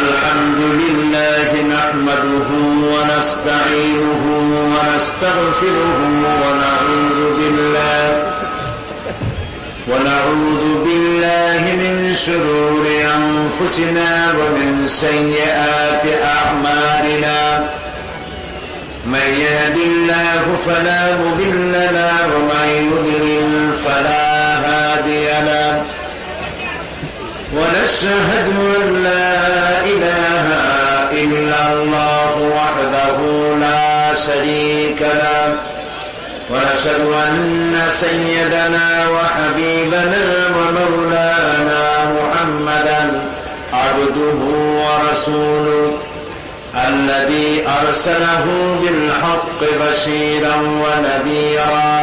الحمد لله نحمده ونستعينه ونستغفره ونعوذ بالله من شرور أنفسنا ومن سيئات أعمالنا من يهد الله فلا مضل له ومن يضلل فلا هادي له ونشهد أن لا إله إلا الله وحده لا شريك له ونشهد أن سيدنا وحبيبنا ومولانا محمدا عبده ورسوله الذي أرسله بالحق بشيرا ونذيرا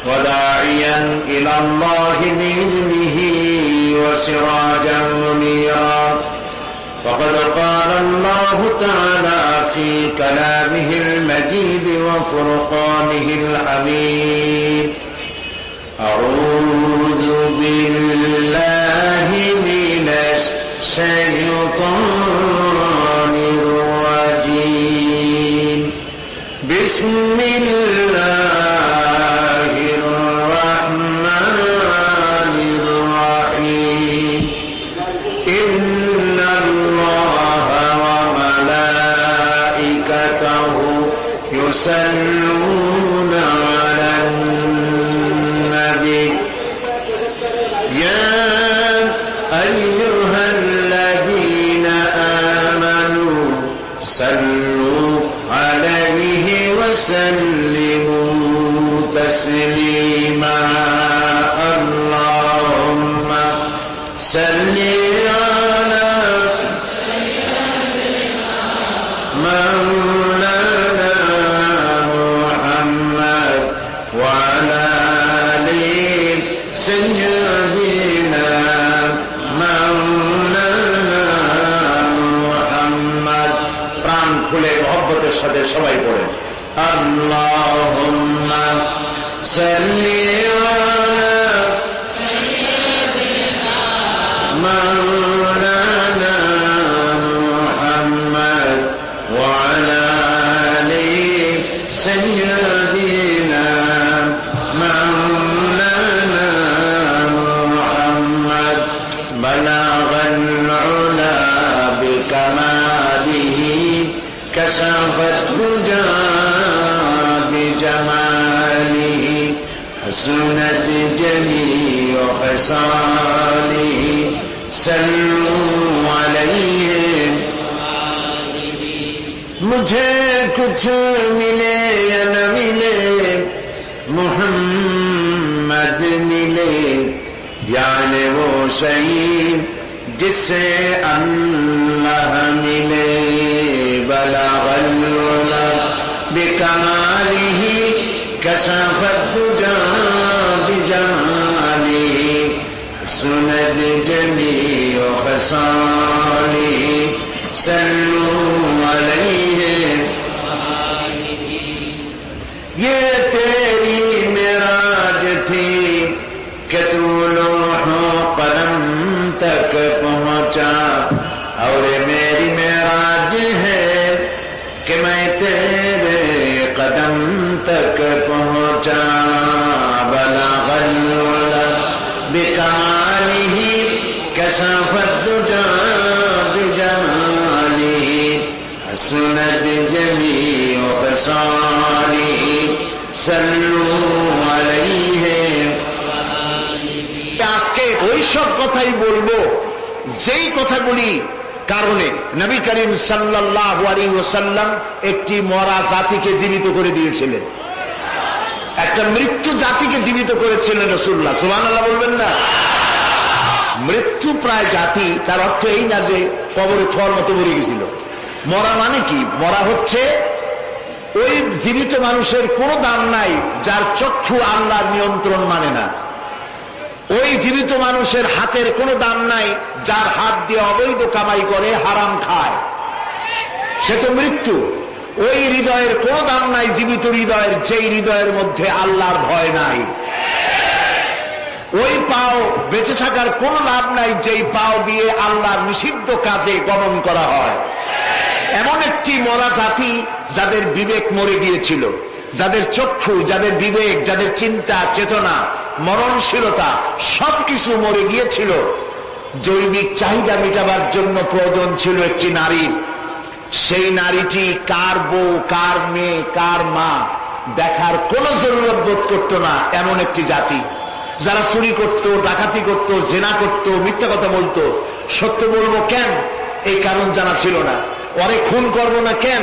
وداعيا إلى الله بإذنه وسراجا منيرا وقد قال الله تعالى في كلامه المجيد وفرقانه الحميد أعوذ بالله من الشيطان الرجيم بسم الله الرحمن الرحيم إن الله وملائكته يصلون على النبي يا أيها الذين آمنوا صلوا عليه وسلموا تسليما اللهم صل على مولانا محمد وعلى آل سيدنا مولانا محمد প্রাণ খুলে মহব্বতের সাথে সবাই পড়েন اللهم صل على مولانا محمد وعلى آل سيدنا مولانا محمد بلغ العلا بكماله كشف الدجى بجماله حسنت جميع خصاله صلوا علیہ مجھے کچھ ملے یا نہ ملے محمد ملے یعنی وہ شہید جس سے اللہ ملے بلغ العلا بکمالہ کشف الدجى بجماله حسنت جميع خصاله صلوا علیہ یہ تیری معراج تھی کہ تو لوح و قلم تک پہنچا اور میری معراج ہے کہ میں تیرے قدم تک پہنچا بلغ العلا بکمالہ کشف الدجى بجماله حسنت جميع خصاله صلوا علیہ আজকে ওই সব কথাই বলবো যেই কথাগুলি কারণে নবী করিম সাল্লাল্লাহু আলাইহি ওয়াসাল্লাম একটি মরা জাতিকে জীবিত করে দিয়েছিলেন, একটা মৃত্যু জাতিকে জীবিত করেছিলেন রাসূলুল্লাহ। সুবহানাল্লাহ বলবেন না? মৃত্যু প্রায় জাতি তার অর্থ এই না যে কবরে থর মতো মরে গেছিল। মরা মানে কি? মরা হচ্ছে ওই জীবিত মানুষের কোনো দাম নাই যার চক্ষু আল্লাহর নিয়ন্ত্রণ মানে না। ওই জীবিত মানুষের হাতের কোনো দাম নাই যার হাত দিয়ে অবৈধ কামাই করে হারাম খায়, সে তো মৃত্যু। ওই হৃদয়ের কোনো দাম নাই জীবিত হৃদয়ের, যেই হৃদয়ের মধ্যে আল্লাহর ভয় নাই। ওই পাও বেঁচে থাকার কোনো লাভ নাই যেই পাও দিয়ে আল্লাহর নিষিদ্ধ কাজে গমন করা হয়। এমন একটি মরা জাতি যাদের বিবেক মরে গিয়েছিল, যাদের চক্ষু, যাদের বিবেক, যাদের চিন্তা চেতনা, মরণশীলতা সবকিছু মরে গিয়েছিল। জৈবিক চাহিদা মেটাবার জন্য প্রয়োজন ছিল একটি নারীর। সেই নারীটি কার বউ, কার মেয়ে, কার মা দেখার কোন জরুরত বোধ করত না। এমন একটি জাতি যারা চুরি করত, ডাকাতি করত, জেনা করত, মিথ্যা কথা বলতো। সত্য বলবো কেন, এই কারণ জানা ছিল না। ওরে খুন করবো না কেন,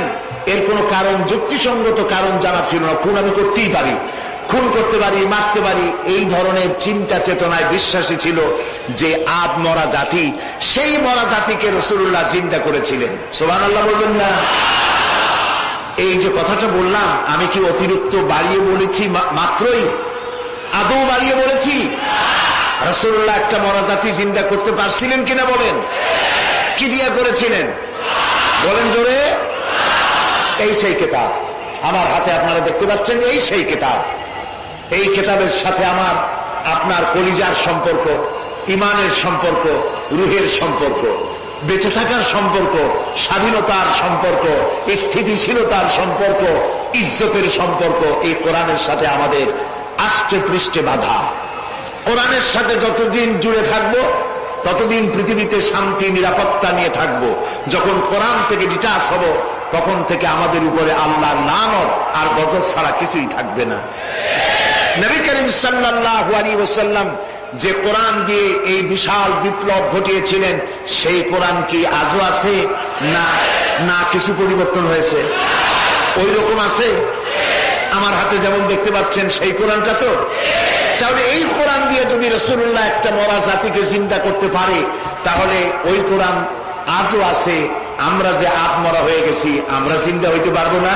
এর কোনো কারণ, যুক্তিসঙ্গত কারণ জানা ছিল না। খুন আমি করতেই পারি, খুন করতে পারি, মারতে পারি, এই ধরনের চিন্তা চেতনায় বিশ্বাসী ছিল যে আদ মরা জাতি। সেই মরা জাতিকে রাসূলুল্লাহ জিন্দা করেছিলেন। সুবহানাল্লাহ বলবেন না? এই যে কথাটা বললাম, আমি কি অতিরিক্ত বাড়িয়ে বলেছি? মাত্রই আদৌ বাড়িয়ে বলেছি? রাসূলুল্লাহ একটা মরা জাতি জিন্দা করতে পারছিলেন কিনা বলেন? কি দিয়া করেছিলেন বলেন জোরে? এই সেই কিতাব আমার হাতে আপনারা দেখতে পাচ্ছেন, এই সেই কিতাব। এই কিতাবের সাথে আমার আপনার কলিজার সম্পর্ক, ইমানের সম্পর্ক, রুহের সম্পর্ক, বেঁচে থাকার সম্পর্ক, স্বাধীনতার সম্পর্ক, স্থিতিশীলতার সম্পর্ক, ইজ্জতের সম্পর্ক এই কোরআনের সাথে আমাদের আষ্টে পৃষ্ঠে বাঁধা। কোরআনের সাথে যতদিন জুড়ে থাকবো ততদিন পৃথিবীতে শান্তি নিরাপত্তা নিয়ে থাকবো। যখন কোরআন থেকে ডিটাচ হব তখন থেকে আমাদের উপরে আল্লাহর লানত আর গজব ছাড়া কিছুই থাকবে না। নবী করিম সাল্লাল্লাহু আলাইহি ওয়াসাল্লাম যে কোরআন দিয়ে এই বিশাল বিপ্লব ঘটিয়েছিলেন, সেই কোরআন কি আজও আছে? না, না, কিছু পরিবর্তন হয়েছে। ওই রকম আছে আমার হাতে যেমন দেখতে পাচ্ছেন, সেই কোরআনটা তো। তাহলে এই কোরআন দিয়ে যদি রাসূলুল্লাহ একটা মরা জাতিকে জিন্দা করতে পারে, তাহলে ওই কোরআন আজও আছে। আমরা যে আত্মরা হয়ে গেছি, আমরা জিন্দা হইতে পারবো না?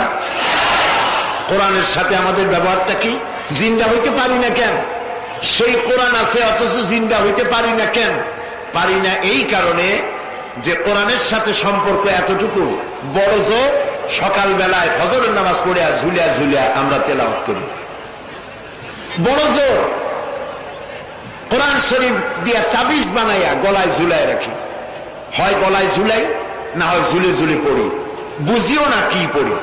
কোরআনের সাথে আমাদের ব্যবহারটা কি? জিন্দা হইতে পারি না কেন? সেই কোরআন আছে অথচ জিন্দা হইতে পারি না কেন? পারি না এই কারণে যে কোরআনের সাথে সম্পর্ক এতটুকু বড় জোর, সকাল বেলায় ফজরের নামাজ পড়ে ঝুলিয়া ঝুলিয়া আমরা তেলাওয়াত করি। বড় জোর কোরআন শরীফ দিয়া তাবিজ বানাইয়া গলায় ঝুলায় রাখি। হয় গলায় ঝুলাই, না হয় ঝুলে ঝুলে পড়ি, বুঝিও না কি পড়ি।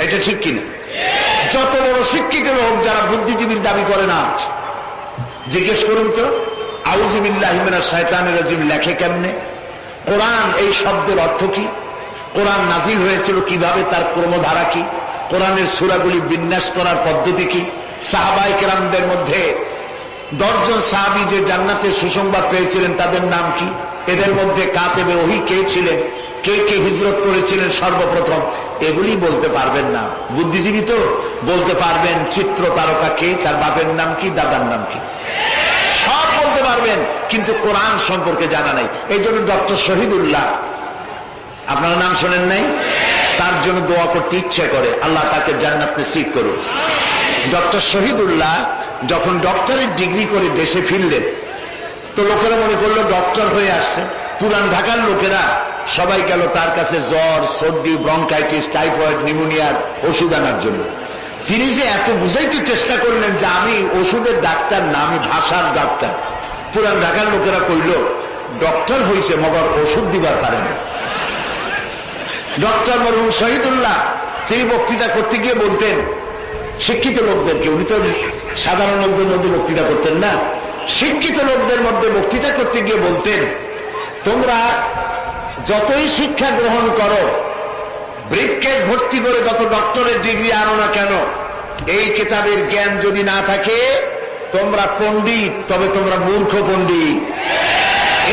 এটা ঠিক কিনা? যত বড় শিক্ষিত লোক যারা বুদ্ধিজীবীর দাবি করে না, জিজ্ঞেস করুন তো আউযু বিল্লাহি মিনাশ শাইতানির রাজিম লেখে কেমনে? কোরআন এই শব্দের অর্থ কি? কোরআন নাজিল হয়েছিল কিভাবে, তার ক্রমধারা কি? কোরআনের সূরাগুলি বিন্যাস করার পদ্ধতি কি? সাহাবায়ে কেরামদের মধ্যে 10 জন সাহাবী যে জান্নাতের সুসংবাদ পেয়েছিলেন তাদের নাম কি? এদের মধ্যে কাতেবে ওহী কে ছিলেন? কে কে হিজরত করেছিলেন সর্বপ্রথম? এগুলি বলতে পারবেন না। বুদ্ধিজীবী তো বলতে পারবেন চিত্র তারকা কে, তার বাপের নাম কি, দাদার নাম কি, সব বলতে পারবেন, কিন্তু কোরআন সম্পর্কে জানা নাই। এই জন্য ডক্টর শহীদুল্লাহ, আপনারা নাম শোনেন নাই? তার জন্য দোয়া করতে ইচ্ছে করে, আল্লাহ তাকে জান্নাত নসিব করুন। ডক্টর শহীদুল্লাহ যখন ডক্টরের ডিগ্রি করে দেশে ফিরলেন, তো লোকেরা মনে করলো ডক্টর হয়ে আসছে। পুরান ঢাকার লোকেরা সবাই গেল তার কাছে জ্বর, সর্দি, ব্রঙ্কাইটিস, টাইফয়েড, নিউমোনিয়ার ওষুধ আনার জন্য। তিনি যে এত বুঝাইতে চেষ্টা করলেন যে আমি ওষুধের ডাক্তার না, আমি ভাষার ডাক্তার। পুরান ঢাকার লোকেরা কইল ডক্টর হয়েছে মগর ওষুধ দিবার পারে না। ডক্টর মরহুম শহীদুল্লাহ তিনি বক্তৃতা করতে গিয়ে বলতেন শিক্ষিত লোকদেরকে, উনি তো সাধারণ লোকদের মধ্যে বক্তৃতা করতেন না, শিক্ষিত লোকদের মধ্যে বক্তৃতা করতে গিয়ে বলতেন, তোমরা যতই শিক্ষা গ্রহণ করো, ব্রিফকেস ভর্তি করে যত ডক্টরের ডিগ্রি আনো না কেন, এই কিতাবের জ্ঞান যদি না থাকে তোমরা পণ্ডিত, তবে তোমরা মূর্খ পণ্ডিত।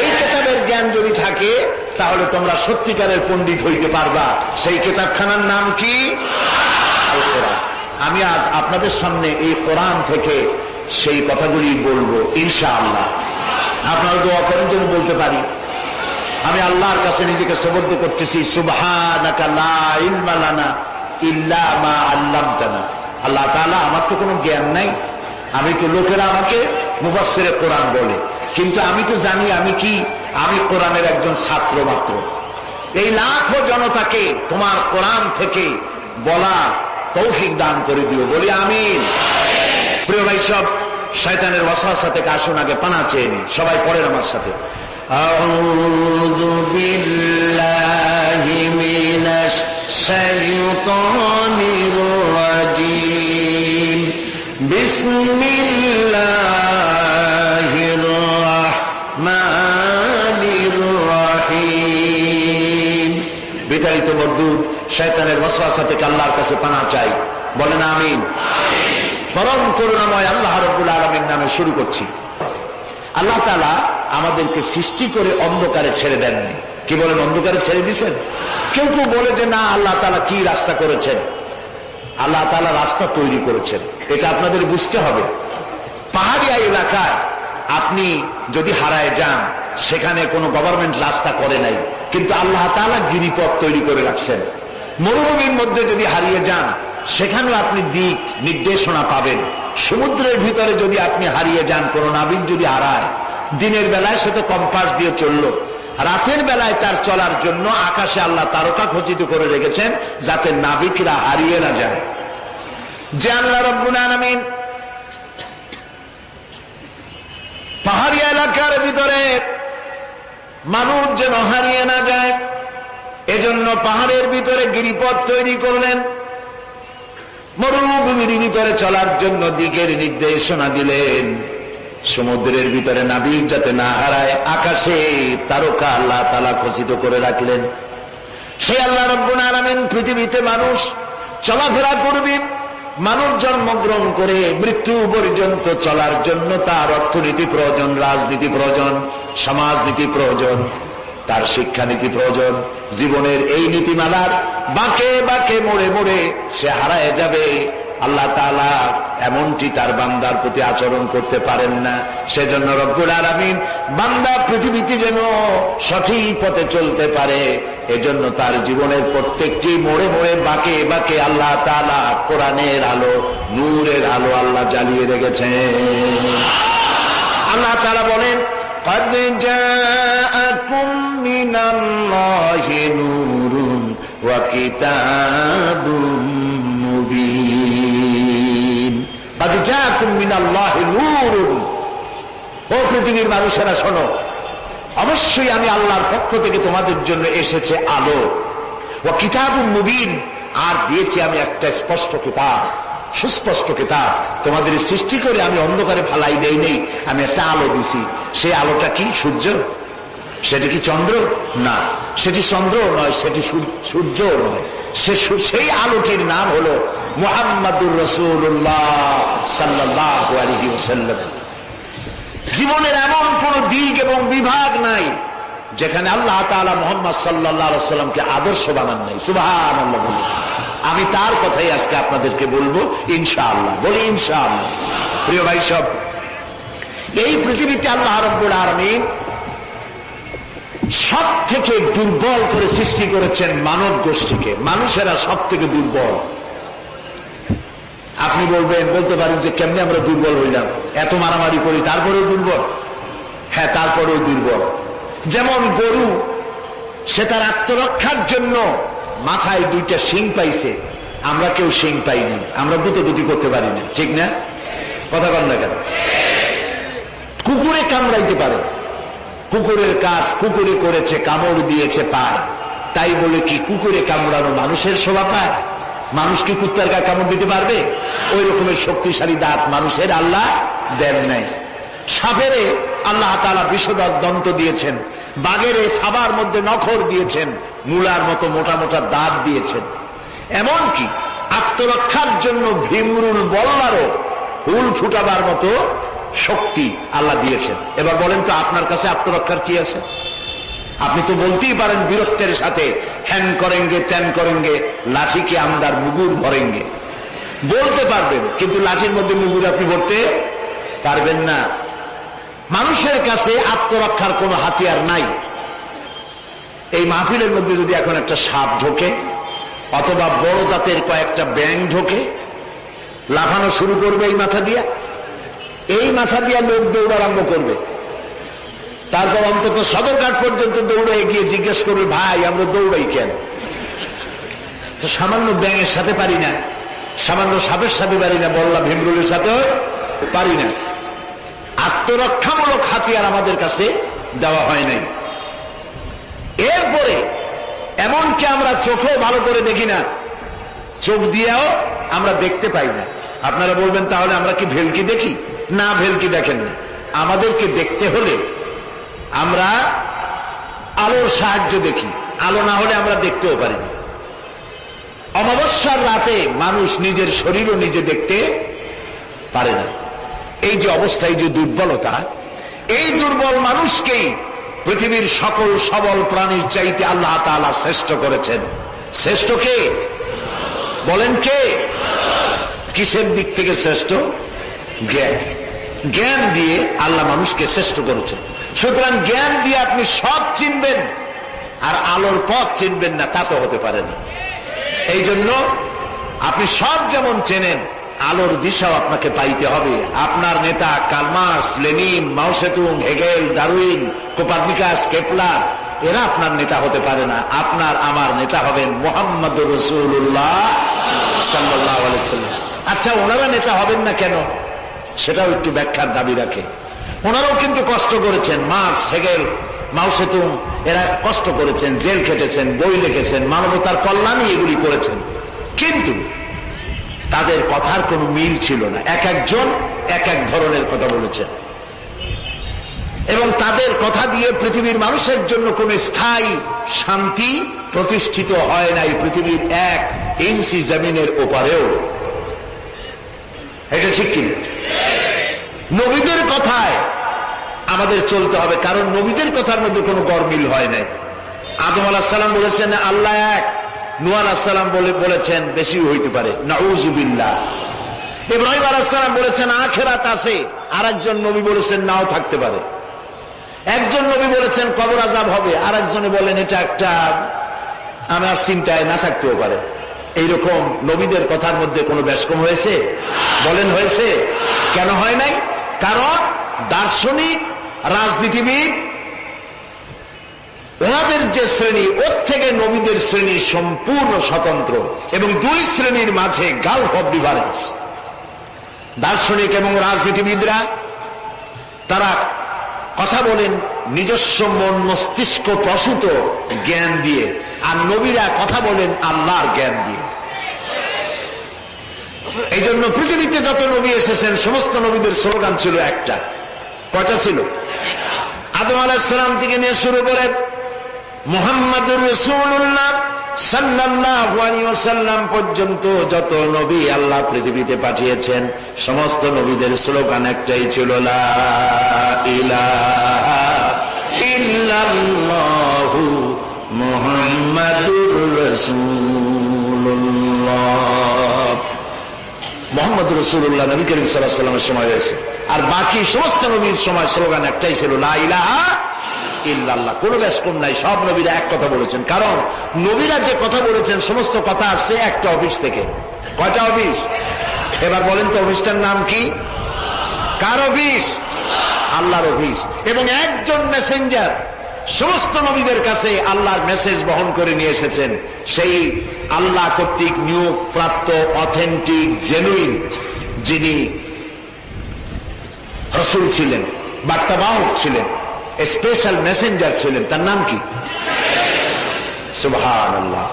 এই কিতাবের জ্ঞান যদি থাকে তাহলে তোমরা সত্যিকারের পণ্ডিত হইতে পারবা। সেই কিতাবখানার নাম কি? আল কোরআন। আমি আজ আপনাদের সামনে এই কোরআন থেকে সেই কথাগুলি বলবো ইনশাআল্লাহ। আপনারা দোয়া করেন যেন বলতে পারি। আমি আল্লাহর কাছে নিজেকে সুবর্দ করতেছি, সুবহানাকা লা ইলমা লানা ইল্লা মা আল্লামতানা। আল্লাহ তাআলা, আমার তো কোনো জ্ঞান নাই, আমি তো, লোকেরা আমাকে মুফাসসিরে কোরআন বলে, কিন্তু আমি তো জানি আমি কি, আমি কোরআনের একজন ছাত্র মাত্র। এই লাখো জনতাকে তোমার কোরআন থেকে বলা তৌফিক দান করে দিও, বলি আমিন। প্রিয় ভাই সব, শয়তানের ওয়াসওয়াসা থেকে আসুন আগে পানা চেয়ে নিই। সবাই পড়েন আমার সাথে, আউযু বিল্লাহি মিনাশ শাইতানির রাজীম, বিসমিল্লাহির রাহমানির রাহিম। বিতাড়িত মরদুদ শয়তানের ওয়াসওয়াসা থেকে আল্লাহর কাছে পানা চাই, বলেন আমিন। পরম করুণাময় আল্লাহ রাব্বুল আলামিন নামে শুরু করছি। আল্লাহ তাআলা আমাদেরকে সৃষ্টি করে অন্ধকারে ছেড়ে দেননি। কি বলেন, অন্ধকারে ছেড়ে দিয়েছেন? কেউ কেউ বলে যে না, আল্লাহ তাআলা কি রাস্তা করেছেন? আল্লাহ তাআলা রাস্তা তৈরি করেছেন, এটা আপনাদের বুঝতে হবে। পাহাড়িয়া এলাকায় আপনি যদি হারায় যান, সেখানে কোনো গভর্নমেন্ট রাস্তা করে নাই, কিন্তু আল্লাহ তাআলা গিরিপথ তৈরি করে রাখছেন। মরুভূমির মধ্যে যদি হারিয়ে যান, সেখানেও আপনি দিক নির্দেশনা পাবেন। সমুদ্রের ভিতরে যদি আপনি হারিয়ে যান, কোন নাবিক যদি হারায়, দিনের বেলায় সে তো কম্পাস দিয়ে চললো, রাতের বেলায় তার চলার জন্য আকাশে আল্লাহ তারকা খচিত করে রেখেছেন, যাতে নাবিকরা হারিয়ে না যায়। যে আল্লাহ রাব্বুল আলামিন পাহাড়িয়া এলাকার ভিতরে মানুষ যেন হারিয়ে না যায়, এজন্য পাহাড়ের ভিতরে গিরিপথ তৈরি করলেন। মরুভূমির ভিতরে চলার জন্য দিকের নির্দেশনা দিলেন। সমুদ্রের ভিতরে নাবিক যাতে না হারায়, আকাশে তারকা আল্লাহ তাআলা খচিত করে রাখলেন। সেই আল্লাহ রাব্বুল আলামিন পৃথিবীতে মানুষ চলাফেরা করবে, মানুষ জন্মগ্রহণ করে মৃত্যু পর্যন্ত চলার জন্য তার অর্থনীতি প্রয়োজন, রাজনীতি প্রয়োজন, সমাজনীতি প্রয়োজন, তার শিক্ষানীতি প্রয়োজন। জীবনের এই নীতিমালার বাঁকে বাঁকে মোড়ে মোড়ে সে হারায় যাবে। আল্লাহ তাআলা এমনটি তার বান্দার প্রতি আচরণ করতে পারেন না। সেজন্য রব্বুল আলামিন বান্দা পৃথিবীতে যেন সঠিক পথে চলতে পারে, এজন্য তার জীবনের প্রত্যেকটি মোড়ে মোড়ে বাঁকে বাঁকে আল্লাহ তাআলা কোরআনের আলো, নূরের আলো আল্লাহ জ্বালিয়ে রেখেছেন। আল্লাহ তাআলা বলেন, قد جاءكم من الله نور وكتاب مبين قد جاءكم من الله نور। ও পৃথিবীর মানুষেরা শোনো, অবশ্যই আমি আল্লাহর পক্ষ থেকে তোমাদের জন্য এসেছে আলো, ও কিতাবুম মুবিন, আর দিয়েছি আমি একটা স্পষ্ট কিতাব, সুস্পষ্ট কিতাব। তোমাদের সৃষ্টি করে আমি অন্ধকারে ফালাই দেই নেই, আমি একটা আলো দিছি। সেই আলোটা কি? সূর্য? সেটি কি চন্দ্র? না, সেটি চন্দ্র নয়, সেটি সূর্য নয়। সেই আলোটির নাম হলো মুহাম্মাদুর রাসূলুল্লাহ সাল্লাল্লাহু আলাইহি ওয়াসাল্লাম। জীবনের এমন কোন দিক এবং বিভাগ নাই যেখানে আল্লাহ তাআলা মুহাম্মদ সাল্লাল্লাহু আলাইহি ওয়াসাল্লামকে আদর্শ বানান নাই। সুবহানাল্লাহ বলি। আমি তার কথাই আজকে আপনাদেরকে বলবো ইনশাআল্লাহ। বলি ইনশাআল্লাহ। প্রিয় ভাই সব, এই পৃথিবীতে আল্লাহ রাব্বুল আলামিন সব থেকে দুর্বল করে সৃষ্টি করেছেন মানব গোষ্ঠীকে। মানুষেরা সব থেকে দুর্বল। আপনি বলতে পারেন যে কেমনে আমরা দুর্বল হইলাম, এত মারামারি করি তারপরেও দুর্বল? হ্যাঁ, তারপরেও দুর্বল। যেমন গরু, সে তার আত্মরক্ষার জন্য মাথায় দুইটা শিং পাইছে, আমরা কেউ শিং পাইনি, আমরা গুতগুতি করতে পারি না, ঠিক না? কথা বল না কেন? কুকুরে কামড়াইতে পারে, কুকুরের কাজ কুকুরে করেছে, কামড় দিয়েছে পায়, তাই বলে কি কুকুরে কামড়ানো মানুষের শোভা পায়? মানুষ কি কুত্তার গায়ে কামড় দিতে পারবে? ওই রকমের শক্তিশালী দাঁত মানুষের আল্লাহ দেন নাই। সাপেরে আল্লাহ তাআলা বিষধর দন্ত দিয়েছেন, বাঘেরে খাবার মধ্যে নখর দিয়েছেন, মূলার মতো মোটা মোটা দাঁত দিয়েছেন। এমনকি আত্মরক্ষার জন্য ভীমরুল বল্লারও হুল ফুটাবার মতো শক্তি আল্লাহ দিয়েছেন। এবার বলেন তো, আপনার কাছে আত্মরক্ষার কি আছে? আপনি তো বলতেই পারেন বীরত্বের সাথে, হ্যান করেঙ্গে ত্যান করেঙ্গে, লাঠিকে আমদার মুগুর ভরেঙ্গে, বলতে পারবেন, কিন্তু লাঠির মধ্যে মুগুর আপনি ভরতে পারবেন না। মানুষের কাছে আত্মরক্ষার কোন হাতিয়ার নাই। এই মাহফিলের মধ্যে যদি এখন একটা সাপ ঢোকে, অথবা বড় জাতের কয়েকটা ব্যাঙ ঢোকে, লাফানো শুরু করবে এই মাথা দিয়া, লোক দৌড় আরম্ভ করবে। তারপর অন্তত সদরঘাট পর্যন্ত দৌড়ে গিয়ে জিজ্ঞেস করবে, ভাই আমরা দৌড়াই কেন? তো সামান্য ব্যাঙের সাথে পারি না, সামান্য সাপের সাথে পারি না, বললা ভীমরুলের সাথেও পারি না। আত্মরক্ষামূলক হাতিয়ার আমাদের কাছে দেওয়া হয় নাই। এরপরে এমনকি আমরা চোখেও ভালো করে দেখি না, চোখ দিয়েও আমরা দেখতে পাই না। আপনারা বলবেন তাহলে আমরা কি ভেলকি দেখি? না, ভেলকি দেখেন না। আমাদেরকে দেখতে হলে আমরা আলোর সাহায্য দেখি, আলো না হলে আমরা দেখতেও পারি না। অমাবস্যার রাতে মানুষ নিজের শরীরও নিজে দেখতে পারে না। এই যে অবস্থা, এই যে দুর্বলতা, এই দুর্বল মানুষকেই পৃথিবীর সকল সবল প্রাণীর চাইতে আল্লাহ তাআলা শ্রেষ্ঠ করেছেন। শ্রেষ্ঠ কে? বলেন কে? কিসের দিক থেকে শ্রেষ্ঠ? জ্ঞান। জ্ঞান দিয়ে আল্লাহ মানুষকে শ্রেষ্ঠ করেছেন। সুতরাং জ্ঞান দিয়ে আপনি সব চিনবেন, আর আলোর পথ চিনবেন না, তা তো হতে পারে না। এই জন্য আপনি সব যেমন চেনেন, আলোর দিশাও আপনাকে পাইতে হবে। আপনার নেতা Karl Marx, Lenin, Mao Tsetung, Hegel, Darwin, Copernicus, Kepler, এরা আপনার নেতা হতে পারে না। আপনার আমার নেতা হবেন মুহাম্মদুর রাসূলুল্লাহ সাল্লাল্লাহু আলাইহি ওয়াসাল্লাম। আচ্ছা, ওনারা নেতা হবেন না কেন? সেটাও একটু ব্যাখ্যার দাবি রাখে। ওনারাও কিন্তু কষ্ট করেছেন। মার্কস, হেগেল, মাও সেতুং, এরা কষ্ট করেছেন, জেল খেটেছেন, বই লিখেছেন, মানবতার কল্যাণে এগুলি করেছেন। কিন্তু তাদের কথার কোনো মিল ছিল না। এক একজন এক এক ধরনের কথা বলেছেন, এবং তাদের কথা দিয়ে পৃথিবীর মানুষের জন্য কোন স্থায়ী শান্তি প্রতিষ্ঠিত হয় নাই পৃথিবীর 1 ইঞ্চি জমিনের ওপারেও। এটা ঠিক কিনা? নবীদের কথায় আমাদের চলতে হবে, কারণ নবীদের কথার মধ্যে কোনো গরমিল হয় নাই। আদম আলাইহিস সালাম বলেছেন আল্লাহ এক, নূহ আলাইহিস সালাম বলেছেন বেশি হইতে পারে, নাউযুবিল্লাহ। ইব্রাহিম আলাইহিস সালাম বলেছেন আখিরাত আছে, আরেকজন নবী বলেছেন নাও থাকতে পারে। একজন নবী বলেছেন কবর আযাব হবে, আরেকজনে বলেন এটা একটা আমার চিন্তায় না থাকতেও পারে। এইরকম নবীদের কথার মধ্যে কোনো ব্যস্কম হয়েছে? বলেন হয়েছে? কেন হয় নাই? কারণ দার্শনিক, রাজনীতিবিদ, ওনাদের যে শ্রেণী, ওর থেকে নবীদের শ্রেণী সম্পূর্ণ স্বতন্ত্র, এবং 2 শ্রেণীর মাঝে গালফ অফ ডিফারেন্স। দার্শনিক এবং রাজনীতিবিদরা তারা কথা বলেন নিজস্ব মন মস্তিষ্ক প্রসূত জ্ঞান দিয়ে, আর নবীরা কথা বলেন আল্লাহর জ্ঞান দিয়ে। এই জন্য পৃথিবীতে যত নবী এসেছেন সমস্ত নবীদের স্লোগান ছিল একটা। কয়টা ছিল? আদম আলাইহিস সালাম থেকে নিয়ে শুরু করে মুহাম্মাদুর রাসূলুল্লাহ সাল্লাল্লাহু আলাইহি ওয়াসাল্লাম পর্যন্ত যত নবী আল্লাহ পৃথিবীতে পাঠিয়েছেন সমস্ত নবীদের স্লোগান একটাই ছিল, লা ইলাহা ইল্লাল্লাহু মুহাম্মাদুর রাসূলুল্লাহ। মুহাম্মদুর রাসূলুল্লাহ নবী করিম সাল্লাল্লাহু আলাইহি ওয়াসাল্লামের সময় হয়েছে, আর বাকি সমস্ত নবীর সময় স্লোগান একটাই ছিল, লা ইলাহা ইল্লাল্লাহ। কোন ব্যস্কম নাই, সব নবীরা এক কথা বলেছেন। কারণ নবীরা যে কথা বলেছেন সমস্ত কথা আসছে একটা অফিস থেকে। কয়টা অফিস? এবার বলেন তো অফিসটার নাম কি? কার অফিস? আল্লাহর অফিস। এবং একজন মেসেঞ্জার সমস্ত নবীদের কাছে আল্লাহর মেসেজ বহন করে নিয়ে এসেছেন, সেই আল্লাহ কর্তৃক নিয়োগ প্রাপ্ত অথেন্টিক জেনুইন যিনি রাসূল ছিলেন, বার্তাবাহক ছিলেন, স্পেশাল মেসেঞ্জার ছিলেন, তার নাম কি? সুবহানাল্লাহ।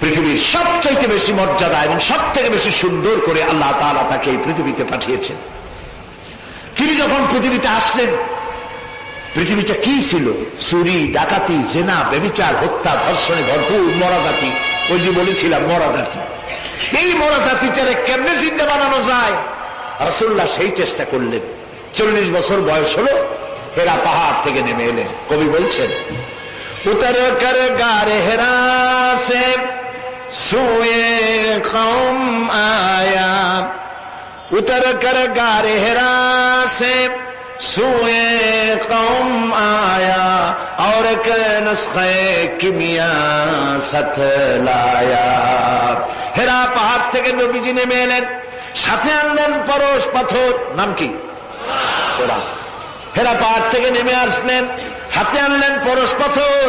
পৃথিবীর সবচাইতে বেশি মর্যাদা এবং সব থেকে বেশি সুন্দর করে আল্লাহ তাআলা তাকে এই পৃথিবীতে পাঠিয়েছেন। তিনি যখন পৃথিবীতে আসলেন, পৃথিবীটা কি ছিল? চুরি, ডাকাতি, জেনা, ব্যভিচার, হত্যা, ধর্ষণে ভরপুর মরা জাতি। ওই যে বলেছিলাম মরা জাতি। এই মরা জাতিটারে কেমনে জিন্দা বানানো যায়, রাসূলুল্লাহ সেই চেষ্টা করলেন। 40 বছর বয়স হলো, হেরা পাহাড় থেকে নেমে এলেন। কবি বলছেন, উতর কর গারে হেরা সে সুয়ে কওম আয়া, উতর কর গারে হেরা সে সুয়ে কওম আয়া, और एक नुस्खे किमिया साथ लाया। হেরা পাহাড় থেকে নবীজি নেমে এলেন, সাথে আনলেন পরশ পাথর। নাম কি? কোরআন। হেরা পাহাড় থেকে নেমে আসলেন, হাতে আনলেন পরশ পাথর।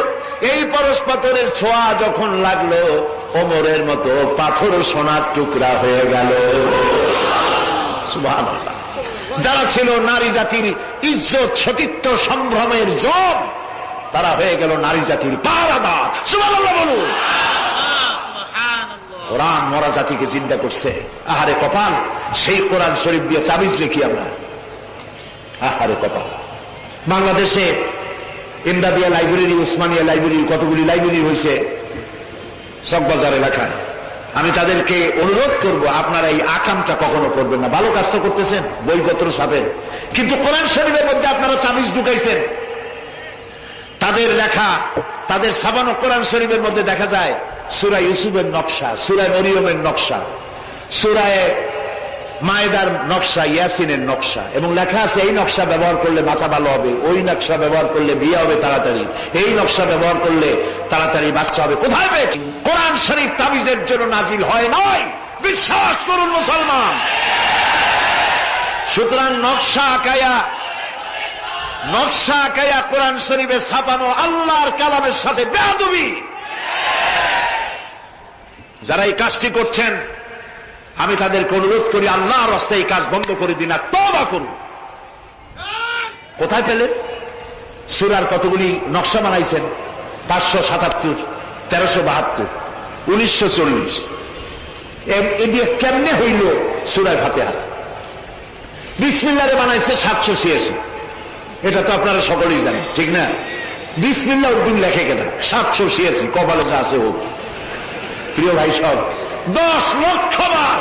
এই পরশ পাথরের ছোঁয়া যখন লাগলো, ওমরের মতো পাথর সোনার টুকরা হয়ে গেল। সুবহানাল্লাহ। যারা ছিল নারী জাতির ইজ্জত সতীত্ব সম্ভ্রমের জম, তারা হয়ে গেল নারী জাতির পাহারাদার। সুবহানাল্লাহ বলুন। কোরআন মরা জাতিকে জিন্দা করছে। আহারে কপাল, সেই কোরআন শরীফ দিয়ে তাবিজ লিখি আমরা। আহারে কপাল। বাংলাদেশে ইমদাদিয়া লাইব্রেরি, উসমানিয়া লাইব্রেরি, কতগুলি লাইব্রেরি হয়েছে চকবাজার এলাকায়। আমি তাদেরকে অনুরোধ করব, আপনারা এই আকামটা কখনো করবেন না। ভালো কাজ তো করতেছেন, বইপত্র ছাপেন, কিন্তু কোরআন শরীফের মধ্যে আপনারা তাবিজ ঢুকাইছেন। তাদের লেখা, তাদের ছাপানো কোরআন শরীফের মধ্যে দেখা যায় সূরা ইউসুফের নকশা, সূরা মরিয়মের নকশা, সূরা মায়েদার নকশা, ইয়াসিনের নকশা, এবং লেখা আছে এই নকশা ব্যবহার করলে মাথা ভালো হবে, ওই নকশা ব্যবহার করলে বিয়ে হবে তাড়াতাড়ি, এই নকশা ব্যবহার করলে তাড়াতাড়ি বাচ্চা হবে। কোথায় পেয়েছি? কোরআন শরীফ তাবিজের জন্য নাজিল হয় নয়, বিশ্বাস করুন মুসলমান। সুতরাং নকশা আঁকায়া কোরআন শরীফে ছাপানো আল্লাহর কালামের সাথে বেয়াদবি। যারা এই কাজটি করছেন, আমি তাদেরকে অনুরোধ করি, আল্লাহর রাস্তায় এই কাজ বন্ধ করে দিন, আর তওবা করুন। কোথায় পেলেন? সূরার কতগুলি নকশা বানাইছেন, 577, 1372, 1940। এ দিয়ে কেমনে হইল সূরা ফাতিহা? বিসমিল্লাহরে বানাইছে 786। এটা তো আপনারা সকলেই জানেন, ঠিক না? বিসমিল্লাহ উদ্দিন লেখে কেনা 786, কপালে যা আছে হোক। প্রিয় ভাই সব, 10 লক্ষ বার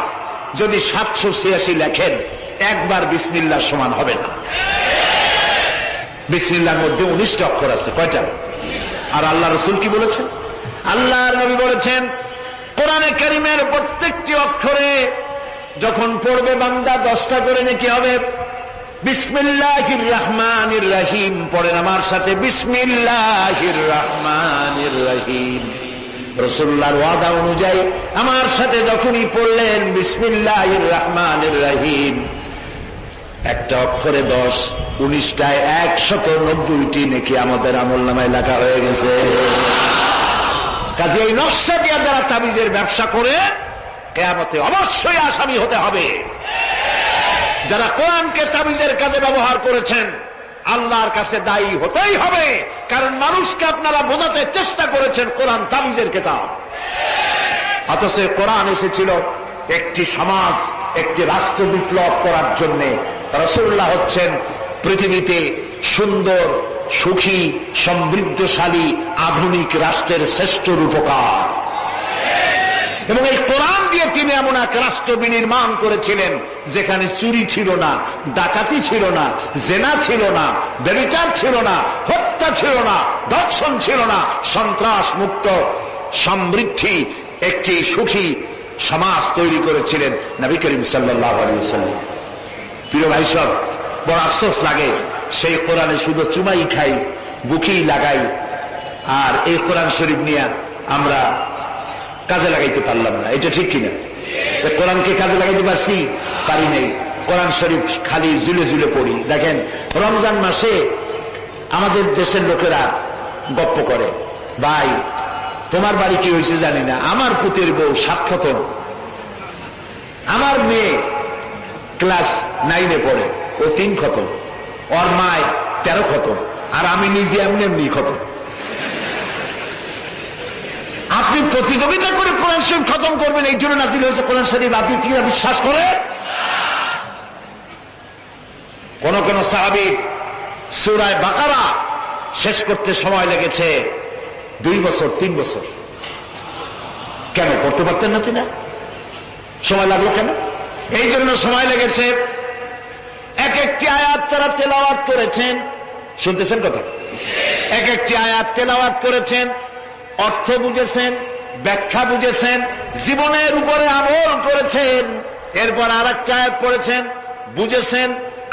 যদি 786 লেখেন, একবার বিসমিল্লাহর সমান হবে না। বিসমিল্লাহর মধ্যে 19টা অক্ষর আছে। কয়টা? আর আল্লাহ রাসূল কি বলেছেন? আল্লাহর নবী বলেছেন, কোরআনে কারীমের প্রত্যেকটি অক্ষরে যখন পড়বে বান্দা 10টা করে নেকি হবে। বিসমিল্লাহির রহমানির রহিম পড়েন আমার সাথে, বিসমিল্লাহির রহমানির রহিম। রাসূলুল্লাহর ওয়াদা অনুযায়ী আমার সাথে যখনই পড়লেন বিসমিল্লাহির রহমানির রহিম, একটা অক্ষরে 10, 19টায় 190টি নেকি আমাদের আমলনামায় লেখা হয়ে গেছে। কাজে এই নকশা দিয়ে যারা তাবিজের ব্যবসা করে, কিয়ামতে অবশ্যই আসামি হতে হবে। যারা কোরআনকে তাবিজের কাজে ব্যবহার করেছেন, আল্লাহর কাছে দায়ী হতেই হবে। কারণ মানুষকে আপনারা বোঝাতে চেষ্টা করেছেন কোরআন তাবিজের কিতাব। অথচ কোরআন এসেছিল একটি সমাজ, একটি রাষ্ট্র বিপ্লব করার জন্য। রাসূলুল্লাহ হচ্ছেন পৃথিবীতে সুন্দর, সুখী, সমৃদ্ধশালী আধুনিক রাষ্ট্রের শ্রেষ্ঠ রূপকার। এবং এই কোরআন দিয়ে তিনি এমন এক রাষ্ট্র বিনির্মাণ করেছিলেন যেখানে চুরি ছিল না, ডাকাতি ছিল না, জেনা ছিল না, ব্যভিচার ছিল না, হত্যা ছিল না, ধর্ষণ ছিল না, সন্ত্রাস মুক্ত সমৃদ্ধি একটি সুখী সমাজ তৈরি করেছিলেন নবী করিম সাল্লাল্লাহু আলাইহি ওয়াসাল্লাম। প্রিয় ভাই সব, বড় আফসোস লাগে, সেই কোরআনে শুধু চুমাই খাই, বুকেই লাগাই, আর এই কোরআন শরীফ নিয়ে আমরা কাজে লাগাইতে পারলাম না। এটা ঠিক কিনা? কোরআনকে কাজে লাগাইতে পারছি? পারি নাই। কোরআন শরীফ খালি ঝুলে ঝুলে পড়ি। দেখেন, রমজান মাসে আমাদের দেশের লোকেরা গপ্প করে, ভাই তোমার বাড়ি কি হয়েছে জানি না, আমার পুতের বউ 7 খতম, আমার মেয়ে ক্লাস 9-এ পড়ে, ও 3 খতম, ওর মায় 13 খতম, আর আমি নিজে এমনি খতম। আপনি প্রতিযোগিতা করে কোরআন শরীফ খতম করবেন, এই জন্য নাজিল হয়েছে কোরআন শরীফ। আপনি কি বিশ্বাস করেন? কোন কোন সাহাবী সূরা বাকারা শেষ করতে সময় লেগেছে 2 বছর, 3 বছর। কেন? করতে পারতেন না তিনি? সময় লাগলো কেন? এই জন্য সময় লেগেছে, এক একটি আয়াত তারা তেলাওয়াত করেছেন। শুনতেছেন কথা? এক একটি আয়াত তেলাওয়াত করেছেন, অর্থ বুঝেছেন, ব্যাখ্যা বুঝেছেন, জীবনের উপরে আমল করেছেন। এরপর আরেকটা আয়াত পড়েছেন, বুঝেছেন,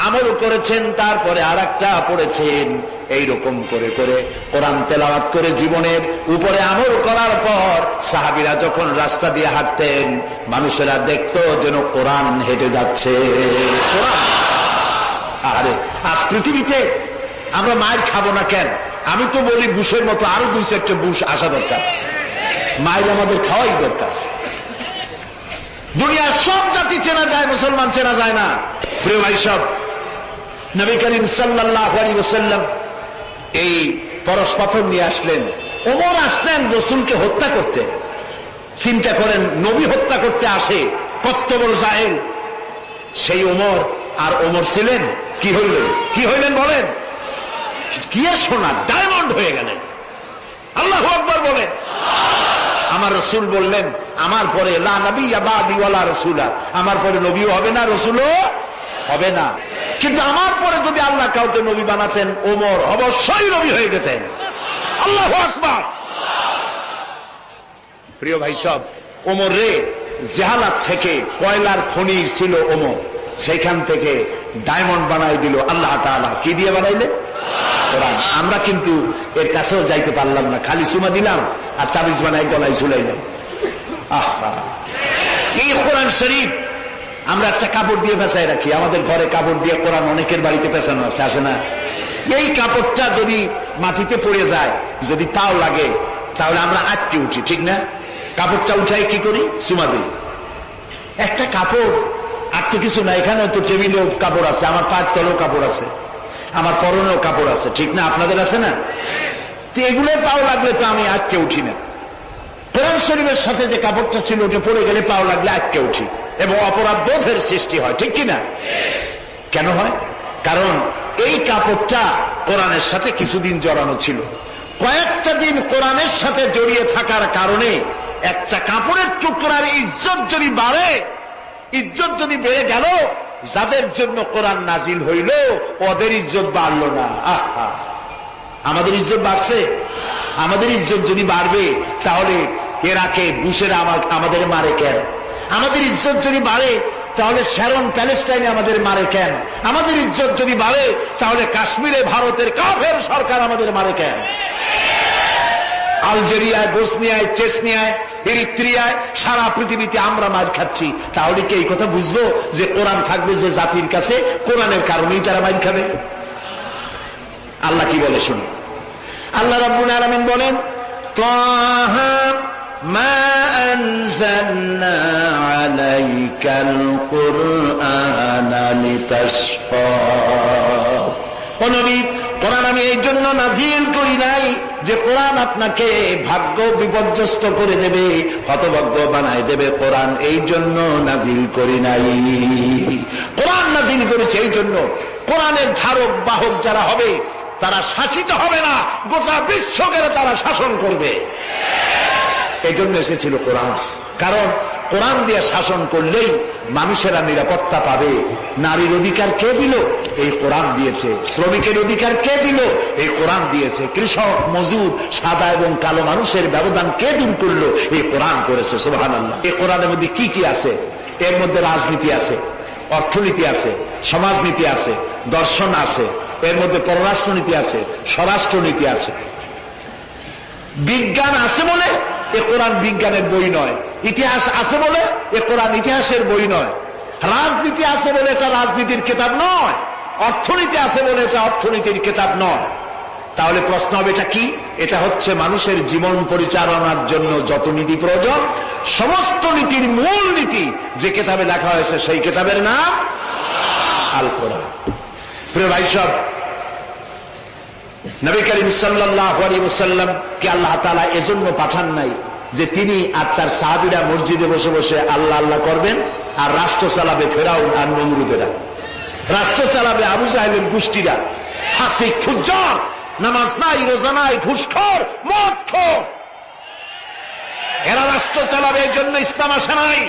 আমল করেছেন, তারপরে আরেকটা পড়েছেন। এইরকম করে করে কোরআন তেলাওয়াত করে জীবনের উপরে আমল করার পর সাহাবীরা যখন রাস্তা দিয়ে হাঁটতেন, মানুষেরা দেখতো যেন কোরআন হেঁটে যাচ্ছে। আরে আজ পৃথিবীতে আমরা মায়ের খাবো না কেন? আমি তো বলি বুশের মতো আরো 2-4টা বুশ আসা দরকার। মায়ের আমাদের খাওয়াই দরকার। দুনিয়ার সব জাতি চেনা যায়, মুসলমান চেনা যায় না। প্রিয় ভাই সব, নবী করিম সাল্লাল্লাহু আলাইহি ওয়াসাল্লাম এই পরশ পাথর নিয়ে আসলেন। ওমর আসলেন রসুলকে হত্যা করতে। চিন্তা করেন, নবী হত্যা করতে আসে, কত বড় জাহেল সেই ওমর। আর ওমর ছিলেন কি হইলেন বলেন? কি আর সোনা, ডায়মন্ড হয়ে গেলেন। আল্লাহু আকবার বলেন। আমার রসুল বললেন, আমার পরে লা নবিয়্যা বাদি ওয়ালা রাসূলা, আমার পরে নবীও হবে না, রসুলও হবে না। কিন্তু আমার পরে যদি আল্লাহ কাউকে নবী বানাতেন, ওমর অবশ্যই নবী হয়ে যেতেন। আল্লাহু আকবার। প্রিয় ভাই সব, ওমর রে জাহালাত থেকে কয়লার খনি ছিল ওমর, সেইখান থেকে ডায়মন্ড বানাই দিল আল্লাহ তাআলা। কি দিয়ে বানাইলে? কোরআন। আমরা কিন্তু এর কাছেও যাইতে পারলাম না, খালি চুমা দিলাম আর তাবিজ বানাই গলায় ঝুলাইলাম। আহা, এই কোরআন শরীফ আমরা একটা কাপড় দিয়ে পেঁচাই রাখি। আমাদের ঘরে কাপড় দিয়ে কোরআন অনেকের বাড়িতে পেঁচানো আছে, আসে না? এই কাপড়টা যদি মাটিতে পড়ে যায়, যদি তাও লাগে, তাহলে আমরা আটকে উঠি, ঠিক না? কাপড়টা উঠাই কি করি? চুমা দিই। একটা কাপড় আর তো কিছু না, এখানে তো টেবিলেও কাপড় আছে, আমার পায়ের তলেও কাপড় আছে, আমার পরনেও কাপড় আছে, ঠিক না? আপনাদের আছে না? তো এগুলো পাও লাগলে তো আমি আটকে উঠি না। কোরআন শরীফের সাথে যে কাপড়টা ছিল ওটা পড়ে গেলে পাও লাগলে আটকে উঠি এবং অপরাধ বোধের সৃষ্টি হয়, ঠিক কিনা? কেন হয়? কারণ এই কাপড়টা কোরআনের সাথে কিছুদিন জড়ানো ছিল। কয়েকটা দিন কোরআনের সাথে জড়িয়ে থাকার কারণে একটা কাপড়ের টুকরার ইজ্জত যদি বাড়ে, ইজ্জত যদি বেড়ে গেল, যাদের জন্য কোরআন নাজিল হইল ওদের ইজ্জত বাড়লো না। আহা, আমাদের ইজ্জত বাড়ছে। আমাদের ইজ্জত যদি বাড়বে, তাহলে ইরাকে বুশেরা আমাদের মারে কেন? আমাদের ইজ্জত যদি বাড়ে, তাহলে শ্যারন প্যালেস্টাইনে আমাদের মারে কেন? আমাদের ইজ্জত যদি বাড়ে, তাহলে কাশ্মীরে ভারতের কাফের সরকার আমাদের মারে কেন? আলজেরিয়ায়, বসনিয়ায়, চেচনিয়ায়, এরিত্রিয়ায়, সারা পৃথিবীতে আমরা মার খাচ্ছি। তাহলে কি এই কথা বুঝবো যে কোরআন থাকবে যে জাতির কাছে, কোরআনের কারণেই তারা মার খাবে? আল্লাহ কি বলে শুনুন। আল্লাহ রাব্বুল আলামিন বলেন, তাহা মা আনজালনা আলাইকাল কুরআনা লিতাশকা। ও নবী, কোরআন আমি এই জন্য নাজিল করি নাই যে কোরআন আপনাকে ভাগ্য বিপর্যস্ত করে দেবে, হতভাগ্য বানায় দেবে। কোরআন এই জন্য নাজিল করি নাই। কোরআন নাজিল করেছে এই জন্য কোরআনের ধারক বাহক যারা হবে তারা শাসিত হবে না, গোটা বিশ্বকে তারা শাসন করবে। এই জন্য এসেছিল কোরআন। কারণ কোরআন দিয়ে শাসন করলেই মানুষেরা নিরাপত্তা পাবে। নারীর অধিকার কে দিল? এই কোরআন দিয়েছে। শ্রমিকের অধিকার কে দিল? এই কোরআন দিয়েছে। কৃষক, মজুর, সাদা এবং কালো মানুষের ব্যবধান কে দূর করলো? এই কোরআন করেছে। সুবহানাল্লাহ। এই কোরআনের মধ্যে কি কি আছে? এর মধ্যে রাজনীতি আছে, অর্থনীতি আছে, সমাজনীতি আছে, দর্শন আছে, এর মধ্যে পররাষ্ট্রনীতি আছে, স্বরাষ্ট্রনীতি আছে। বিজ্ঞান আছে বলে এ কোরআন বিজ্ঞানের বই নয়। ইতিহাস আছে বলে এ কোরআন ইতিহাসের বই নয়। রাজনীতি আছে বলে এটা রাজনীতির কিতাব নয়। অর্থনীতি আছে বলে এটা অর্থনীতির কিতাব নয়। তাহলে প্রশ্ন হবে এটা কি? এটা হচ্ছে মানুষের জীবন পরিচালনার জন্য যত নীতি প্রয়োজন, সমস্ত নীতির মূল নীতি যে কিতাবে লেখা হয়েছে সেই কিতাবের নাম আল কোরআন। প্রিয় ভাই সব, নবী করিম সাল্লাল্লাহু আলাইহি ওয়াসাল্লাম কে আল্লাহ তাআলা এজন্য পাঠান নাই যে তিনি আর তার সাহাবীরা মসজিদে বসে বসে আল্লাহ আল্লাহ করবেন আর রাষ্ট্র চালাবে ফেরাউন আর নমরুদেরা, রাষ্ট্র চালাবে আবু জাহেলের গোষ্ঠীরা, ফাসিক, ফুজ্জার, নামাজ নাই, রোজা নাই, ঘুষখোর, মদখোর, এরা রাষ্ট্র চালাবে। এই জন্য ইসলাম আসে নাই।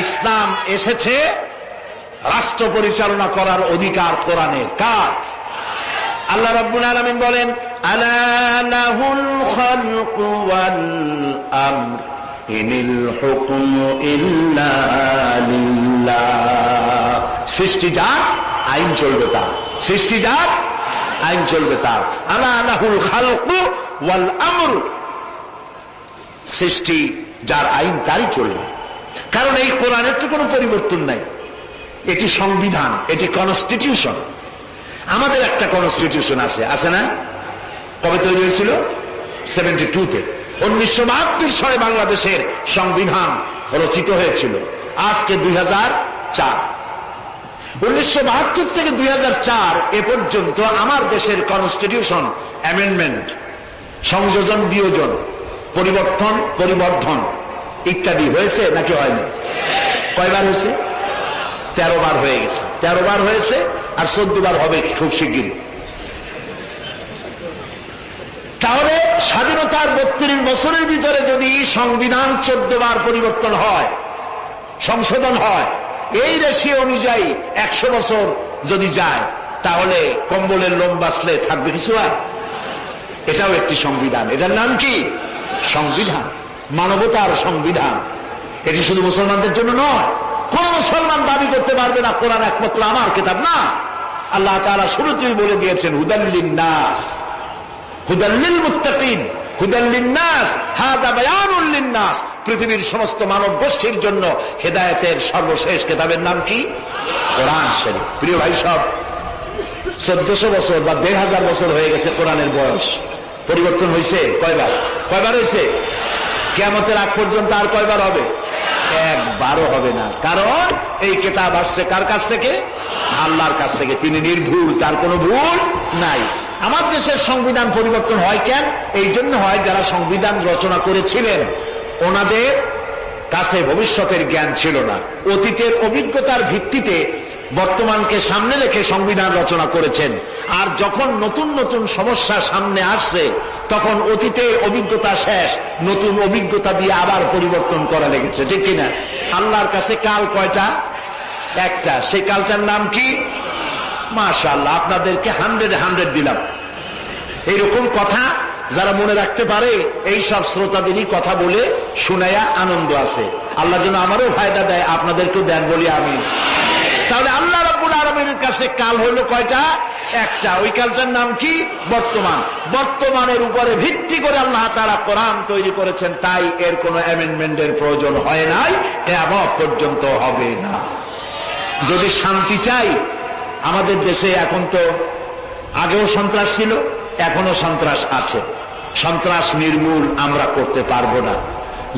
ইসলাম এসেছে রাষ্ট্র পরিচালনা করার অধিকার কোরআনের। কার? আল্লাহ রাব্বুল আলামিন বলেন, আলা লাহুল খালকু ওয়াল আমর ইনিল হুকমু ইল্লা লিল্লাহ। সৃষ্টি যার, আইন চলবে তার। সৃষ্টি যার, আইন চলবে তার। আলা লাহুল খালকু ওয়াল আমর, সৃষ্টি যার, আইন তারই চলবে। কারণ এই কোরআনের তো কোনো পরিবর্তন নাই। এটি সংবিধান, এটি কনস্টিটিউশন। আমাদের একটা কনস্টিটিউশন আছে, আছে না? কবে তৈরি হয়েছিল? 72-তে। 1972 সালে বাংলাদেশের সংবিধান রচিত হয়েছিল। আজকে 2004। 1972 থেকে 2004 এ পর্যন্ত আমার দেশের কনস্টিটিউশন অ্যামেন্ডমেন্ট, সংযোজন, বিয়োজন, পরিবর্তন, পরিবর্ধন ইত্যাদি হয়েছে নাকি হয়নি? কয়বার হয়েছে? 13 বার হয়ে গেছে। 13 বার হয়েছে, আর 14 বার হবে খুব শিগগিরই। তাহলে স্বাধীনতার 32 বছরের ভিতরে যদি সংবিধান 14 বার পরিবর্তন হয়, সংশোধন হয়, এই রেশিও অনুযায়ী 100 বছর যদি যায়, তাহলে কম্বলের লোম বাঁচলে থাকবে কিছু আর? এটাও একটি সংবিধান। এটার নাম কি? সংবিধান, মানবতার সংবিধান। এটি শুধু মুসলমানদের জন্য নয়। কোন মুসলমান দাবি করতে পারবে না কোরআন একমাত্র আমার কিতাব। না, আল্লাহ তাআলা শুরুতেই বলে দিয়েছেন হুদাল্লিন নাস, হুদাল্লিল মুত্তাকিন, হুদাল্লিন নাস, হাযা বায়ানুল লিন-নাস। পৃথিবীর সমস্ত মানব গোষ্ঠীর জন্য হেদায়েতের সর্বশেষ কিতাবের নাম কি? কোরআন শরীফ। প্রিয় ভাই সব, 1400 বছর বা 1500 বছর হয়ে গেছে কোরআনের বয়স। পরিবর্তন হয়েছে কয়বার? কয়বার হয়েছে? কিয়ামতের আগ পর্যন্ত আর কয়বার হবে? একবারও হবে না। কারণ এই কিতাব আসছে কার কাছ থেকে? আল্লাহর কাছ থেকে। তিনি নির্ভুল, তার কোনো ভুল নাই। আমার দেশের সংবিধান পরিবর্তন হয় কেন? এই জন্য হয়, যারা সংবিধান রচনা করেছিলেন ওনাদের কাছে ভবিষ্যতের জ্ঞান ছিল না। অতীতের অভিজ্ঞতার ভিত্তিতে বর্তমানকে সামনে রেখে সংবিধান রচনা করেছেন। আর যখন নতুন নতুন সমস্যা সামনে আসছে, তখন অতীতে অভিজ্ঞতা শেষ, নতুন অভিজ্ঞতা দিয়ে আবার পরিবর্তন করা লেগেছে, ঠিক কিনা? আল্লাহর কাছে কাল কয়টা? একটা। সেই কালটার নাম কি? মাশাআল্লাহ, আপনাদেরকে 100 দিলাম। এইরকম কথা যারা মনে রাখতে পারে, এই সব শ্রোতাদেরই কথা বলে শুনাইয়া আনন্দ আছে। আল্লাহ যেন আমারও ফায়দা দেয়, আপনাদেরকেও দেন বলি আমি। তাহলে আল্লাহ রাব্বুল আলামিনের কাছে কাল হলো কয়টা? একটা। ওই কালটার নাম কি? বর্তমান। বর্তমানের উপরে ভিত্তি করে আল্লাহ তাআলা কোরআন তৈরি করেছেন, তাই এর কোনো অ্যামেন্ডমেন্টের প্রয়োজন হয় নাই, কিয়ামত পর্যন্ত হবে না। যদি শান্তি চাই, আমাদের দেশে এখন তো আগেও সন্ত্রাস ছিল, এখনো সন্ত্রাস আছে। সন্ত্রাস নির্মূল আমরা করতে পারবো না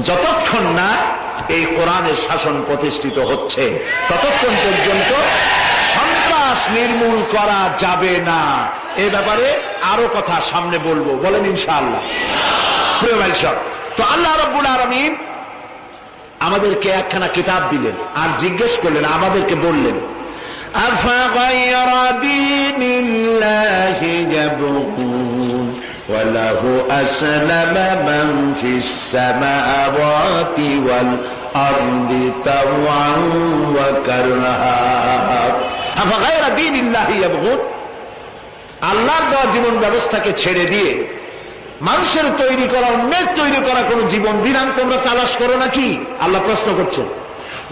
যতক্ষণ না এই কোরআনের শাসন প্রতিষ্ঠিত হচ্ছে, ততক্ষণ পর্যন্ত সন্ত্রাস নির্মূল করা যাবে না। এ ব্যাপারে আরো কথা সামনে বলবো, বলেন ইনশাআল্লাহ। প্রিয় ভাই সব, তো আল্লাহ রাব্বুল আলামিন আমাদেরকে একখানা কিতাব দিলেন, আর জিজ্ঞেস করলেন, আমাদেরকে বললেন, আফাগায়রা দীনিল্লাহি ইয়াবগুন ওয়া লাহু আসলামা মান ফিস সামাওয়াতি ওয়াল আরদি তাওআন ওয়া কারহা। আফাগায়রা দীনিল্লাহি ইয়াবগুন, আল্লাহর দেওয়া জীবন ব্যবস্থাকে ছেড়ে দিয়ে মানুষের তৈরি করা, অন্যের তৈরি করা কোন জীবন বিধান তোমরা তালাশ করো নাকি? আল্লাহ প্রশ্ন করছেন।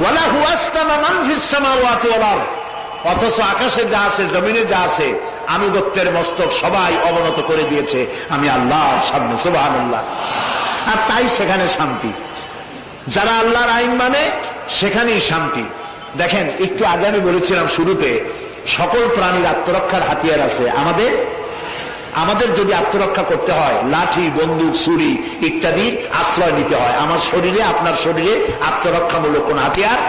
ওয়ালাহু আসলামা মান ফিস সামাওয়াতি ওয়াল আরদ, অথচ আকাশে যা আছে, জমিনে যা আছে, আনুগত্যের মস্তক সবাই অবনত করে দিয়েছে আমি আল্লাহর সামনে। সুবহানাল্লাহ। আর তাই সেখানে শান্তি। যারা আল্লাহর আইন মানে সেখানেই শান্তি। দেখেন, একটু আগে আমি বলেছিলাম শুরুতে, সকল প্রাণীর আত্মরক্ষার হাতিয়ার আছে। আমাদের যদি আত্মরক্ষা করতে হয়, লাঠি, বন্দুক, ছুরি ইত্যাদির আশ্রয় নিতে হয়। আমার শরীরে, আপনার শরীরে আত্মরক্ষামূলক কোন হাতিয়ার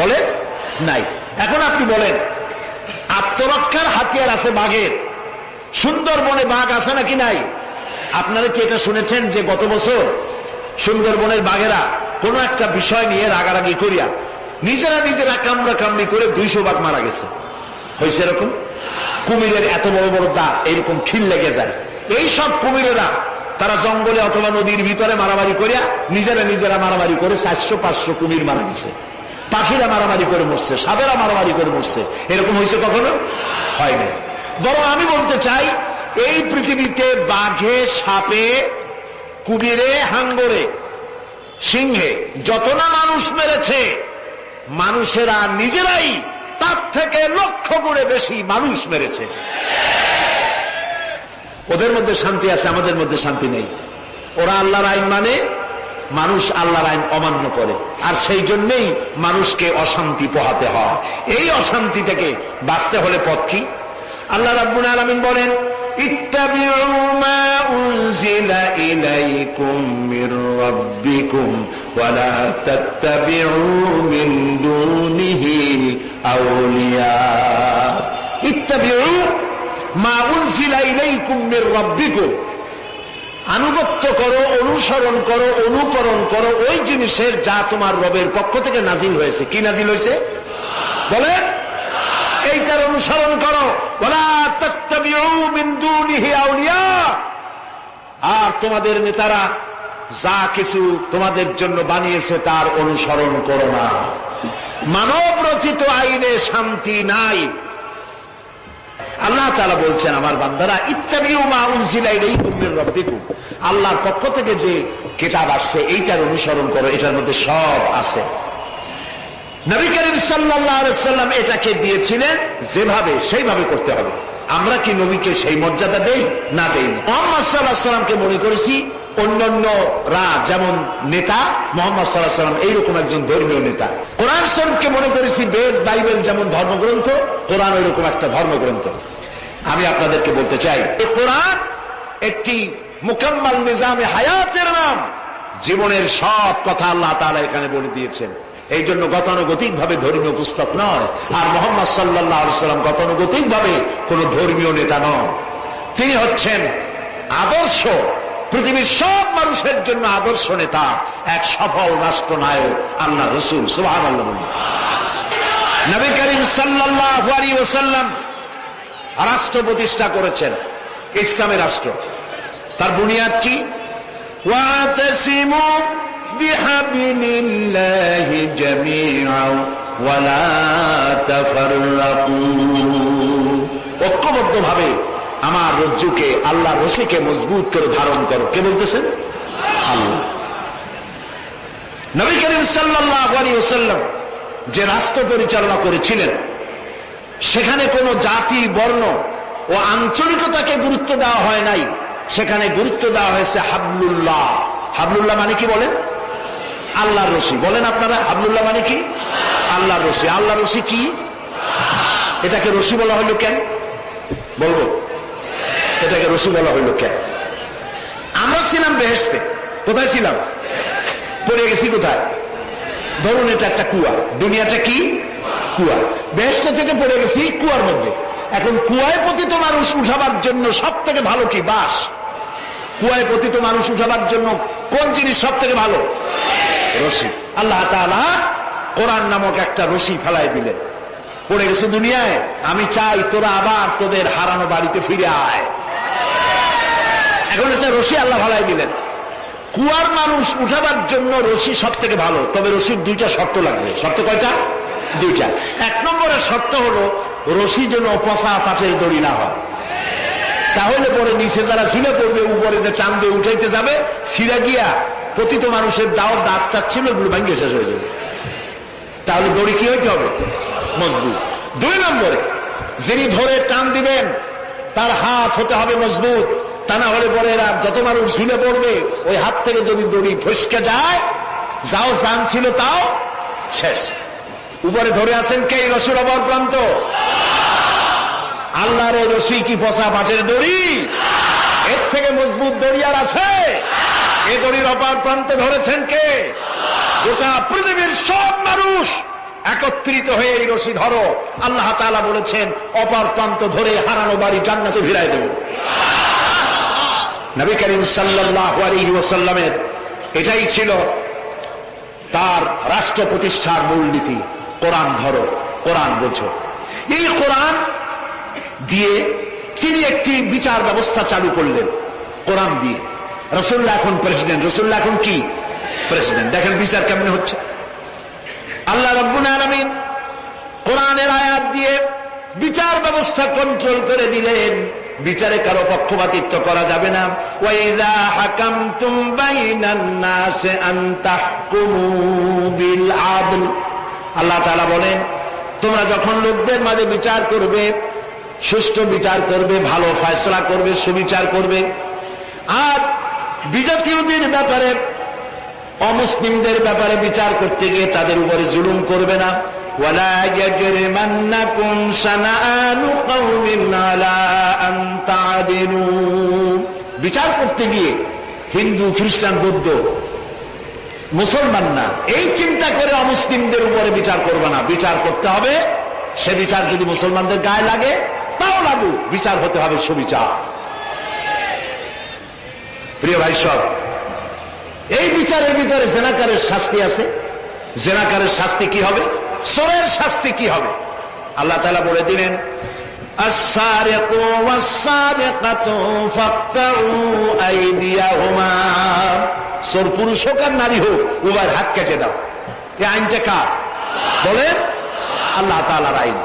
বলে নাই। এখন আপনি বলেন, আত্মরক্ষার হাতিয়ার আছে বাঘের। সুন্দরবনে বাঘ আছে নাকি নাই? আপনারা কি এটা শুনেছেন যে গত বছর সুন্দরবনের বাঘেরা কোন একটা বিষয় নিয়ে রাগারাগি করিয়া নিজেরা কামড়া কামড়ি করে 200 বাঘ মারা গেছে? হয়েছে এরকম? কুমিরের এত বড় বড় দাঁত, এইরকম খিল লেগে যায়। এই সব কুমিরেরা তারা জঙ্গলে অথবা নদীর ভিতরে মারামারি করিয়া নিজেরা মারামারি করে 400-500 কুমির মারা গেছে। পাখিরা মারামারি করে মরছে, সাপেরা মারামারি করে মরছে। এরকম হয়েছে কখনো? হয় না। বরং আমি বলতে চাই, এই পৃথিবীতে বাঘে, সাপে, কুমিরে, হাঙ্গরে, সিংহে যত না মানুষ মেরেছে, মানুষেরা নিজেরাই তার থেকে লক্ষ গুণে বেশি মানুষ মেরেছে। ওদের মধ্যে শান্তি আছে, আমাদের মধ্যে শান্তি নেই। ওরা আল্লাহর আইন মানে, মানুষ আল্লাহর আইন অমান্য করে, আর সেই জন্যই মানুষকে অশান্তি পোহাতে হয়। এই অশান্তি থেকে বাঁচতে হলে পথ কি? আল্লাহ রাব্বুল আলামিন বলেন, ইত্তাবিউ মা উনজিলা ইলাইকুম মির রাব্বিকুম ওয়ালা তাত্তাবিউ মিন দুনিহি আউলিয়া ইত্তাবিউ মা উনজিলা ইলাইকুম মির রাব্বিকুম, আনুগত্য করো, অনুসরণ করো, অনুকরণ করো ওই জিনিসের যা তোমার রবের পক্ষ থেকে নাজিল হয়েছে। কি নাজিল হয়েছে বলে? এইটার অনুসরণ করো। ওয়ালা তাত্তাবিউ মিন দুনিহি আউলিয়া, আর তোমাদের নেতারা যা কিছু তোমাদের জন্য বানিয়েছে তার অনুসরণ করো না। মানব রচিত আইনে শান্তি নাই। আল্লাহ তাআলা বলছেন, আমার বান্দারা ইত্তাবিউ মা উনজিলা ইলাইকুম মির রাব্বিকুম, আল্লাহর পক্ষ থেকে যে কিতাব আসছে এইটার অনুসরণ করো, এটার মধ্যে সব আছে। নবী করিম সাল্লাল্লাহু আলাইহি ওয়াসাল্লাম এটাকে দিয়েছিলেন যেভাবে সেইভাবে করতে হবে। আমরা কি নবীকে সেই মর্যাদা দেই? না দেই। মুহাম্মদ সাল্লাল্লাহু আলাইহি ওয়াসাল্লামকে মনে করেছি অন্যান্যরা যেমন নেতা, মুহাম্মদ সাল্লাল্লাহু আলাইহি ওয়াসাল্লাম এইরকম একজন ধর্মীয় নেতা। কোরআন শরীফকে মনে করেছি বেদ বাইবেল যেমন ধর্মগ্রন্থ, কোরআন ওইরকম একটা ধর্মগ্রন্থ। আমি আপনাদেরকে বলতে চাই, এই কোরআন একটি মুকাম্মাল নিজামে হায়াতের নাম। জীবনের সব কথা আল্লাহ তাআলা এখানে বলে দিয়েছেন। এই জন্য গতানুগতিক ভাবে ধর্মীয় পুস্তক নয়। আর মুহাম্মদ সাল্লাল্লাহু আলাইহি ওয়াসাল্লাম গতানুগতিক ভাবে কোন ধর্মীয় নেতা নন। তিনি হচ্ছেন আদর্শ, পৃথিবীর সব মানুষের জন্য আদর্শ নেতা, এক সফল রাষ্ট্রনায়ক, আল্লাহ রাসূল। সুবহানাল্লাহ। নবী করিম সাল্লাল্লাহু আলাইহি ওয়াসাল্লাম রাষ্ট্র প্রতিষ্ঠা করেছেন, ইসলামের রাষ্ট্র। তার বুনিয়াদ কি? ওয়াতাসিমু বিহাবিলিল্লাহি জামিআ ওয়া লা তাফাররাকু, ঐক্যবদ্ধভাবে আমার রজ্জুকে, আল্লাহর রশিকে মজবুত করে ধারণ করো। কে বলতেছেন? আল্লাহ। নবী করিম সাল্লাল্লাহু আলাইহি ওয়াসাল্লাম যে রাষ্ট্র পরিচালনা করেছিলেন, সেখানে কোনো জাতি, বর্ণ ও আঞ্চলিকতাকে গুরুত্ব দেওয়া হয় নাই। সেখানে গুরুত্ব দেওয়া হয়েছে হাবলুল্লাহ। হাবলুল্লাহ মানে কি বলেন? আল্লাহর রশি। বলেন আপনারা, হাবলুল্লাহ মানে কি? আল্লাহর রশি। আল্লাহর রশি কি? এটাকে রশি বলা হইল কেন? বলবো এটাকে রশি বলা হইল কেন? আমরা ছিলাম বেহেশতে। কোথায় ছিলাম? পড়ে গেছি কোথায়? ধরুন এটা একটা কুয়া, দুনিয়াটা কি? কুয়া। বেহেশত থেকে পড়ে গেছি কুয়ার মধ্যে। এখন কুয়ায় পতিত মানুষ উঠাবার জন্য সব থেকে ভালো কি? বাঁশ। কুয়ায় পতিত মানুষ উঠাবার জন্য কোন জিনিস সব থেকে ভালো? রশি। আল্লাহ তাআলা কোরআন নামক একটা রশি ফেলাই দিলেন। পড়ে গেছে দুনিয়ায়, আমি চাই তোরা আবার তোদের হারানো বাড়িতে ফিরে আয়। এখন একটা রশি আল্লাহ ফেলাই দিলেন। কুয়ার মানুষ উঠাবার জন্য রশি সব থেকে ভালো, তবে রশির দুইটা শর্ত লাগবে। শর্ত কয়টা? দুইটা। এক নম্বরের শর্ত হলো রশি যেন পচা পাটের দড়ি না হয়, তাহলে পরে নিচে যারা ছিঁড়ে পড়বে, উপরে যে টান দিয়ে উঠাইতে যাবে, ছিঁড়ে গিয়া পতিত মানুষের দাঁত ছিল এগুলো ভাঙ্গে শেষ হয়ে যাবে। তাহলে দড়ি কি হইতে হবে? মজবুত। দুই নম্বরে যিনি ধরে টান দিবেন তার হাত হতে হবে মজবুত, তা না হলে পরে এরা যত মানুষ ঝুলে পড়বে, ওই হাত থেকে যদি দড়ি ফসকে যায়, যাও জান ছিল তাও শেষ। উপরে ধরে আছেন কে? রশির অপর প্রান্ত আল্লাহর। এই রশি কি পচা পাটের দড়ি? এর থেকে মজবুত দড়ি আর আছে? এই দড়ির অপর প্রান্ত ধরেছেন কে? গোটা পৃথিবীর সব মানুষ একত্রিত হয়ে এই রশি ধরো। আল্লাহ তাআলা বলেছেন অপর প্রান্ত ধরে হারানো বাড়ি জান্নাতে ফিরাই দেব। নবী করিম সাল্লাল্লাহু আলাইহি ওয়াসাল্লামের এটাই ছিল তার রাষ্ট্র প্রতিষ্ঠার মূলনীতি। কোরআন ধরো, কোরআন বোঝো। এই কোরআন দিয়ে তিনি একটি বিচার ব্যবস্থা চালু করলেন কোরআন দিয়ে। রাসূলুল্লাহ এখন প্রেসিডেন্ট। রাসূলুল্লাহ এখন কি? প্রেসিডেন্ট। দেখেন বিচার কেমনে হচ্ছে। আল্লাহ রাব্বুল আলামিন কোরআনের আয়াত দিয়ে বিচার ব্যবস্থা কন্ট্রোল করে দিলেন। বিচারে কারো পক্ষপাতিত্ব করা যাবে না। ওয়াইযা হাকামতুম বাইনান নাসি আন তাহকুমু বিল আদল, আল্লাহ তাআলা বলেন তোমরা যখন লোকদের মাঝে বিচার করবে, সুষ্ঠু বিচার করবে, ভালো ফয়সালা করবে, সুবিচার করবে, আর বিজাতীয়দের ব্যাপারে, অমুসলিমদের ব্যাপারে বিচার করতে গিয়ে তাদের উপরে জুলুম করবে না। ওয়ালা ইয়াজরিমান্নাকুম শানাআনু কওমিন আলা আন তা'দিলু, বিচার করতে গিয়ে হিন্দু, খ্রিস্টান, বৌদ্ধ মুসলমান না, এই চিন্তা করে অমুসলিমদের উপরে বিচার করবে না। বিচার করতে হবে, সে বিচার যদি মুসলমানদের গায়ে লাগে তাও লাগুক, বিচার হতে হবে সুবিচার। প্রিয় ভাই সব, এই বিচারের ভিতরে জেনাকারের শাস্তি আছে। জেনাকারের শাস্তি কি হবে? চোরের শাস্তি কি হবে? আল্লাহ তাআলা বলে দিলেন, আস-সারিকু ওয়াস-সারিকাতু ফাকতাউ আইদিয়াহুমা। চোর পুরুষ হোক আর নারী হোক, উভয়ের হাত কেটে দাও। এই আইনটা কার? বলেন, আল্লাহ তাআলার আইন।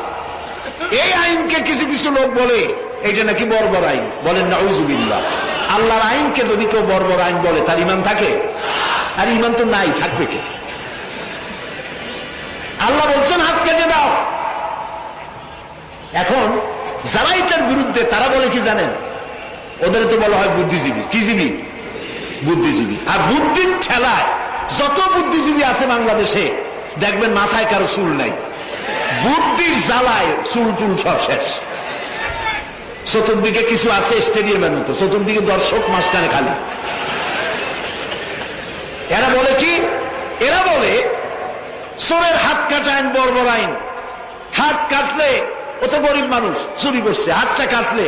এই আইনকে কিছু কিছু লোক বলে এইটা নাকি বর্বর আইন। বলেন নাউযুবিল্লাহ। আল্লাহর আইনকে যদি কেউ বর্বর আইন বলে তার ঈমান থাকে? আর ঈমান তো নাই, থাকবে কে? আল্লাহ বলছেন হাত কেটে দাও। এখন যারা এটার বিরুদ্ধে তারা বলে কি জানেন? ওদের তো বলা হয় বুদ্ধিজীবী। কি জীবী? বুদ্ধিজীবী। আর বুদ্ধির ঠেলায় যত বুদ্ধিজীবী আছে বাংলাদেশে দেখবেন মাথায় কারো চুল নাই। বুদ্ধির জ্বালায় চুল টুল সব শেষ। চতুর্দিকে কিছু আছে স্টেডিয়ামের মতো, চতুর্দিকে দর্শক, মাঝখানে খালি। এরা বলে কি? এরা বলে চোরের হাত কাটা আইন বর্বর আইন। হাত কাটলে, ও তো গরিব মানুষ, চুরি করছে, হাতটা কাটলে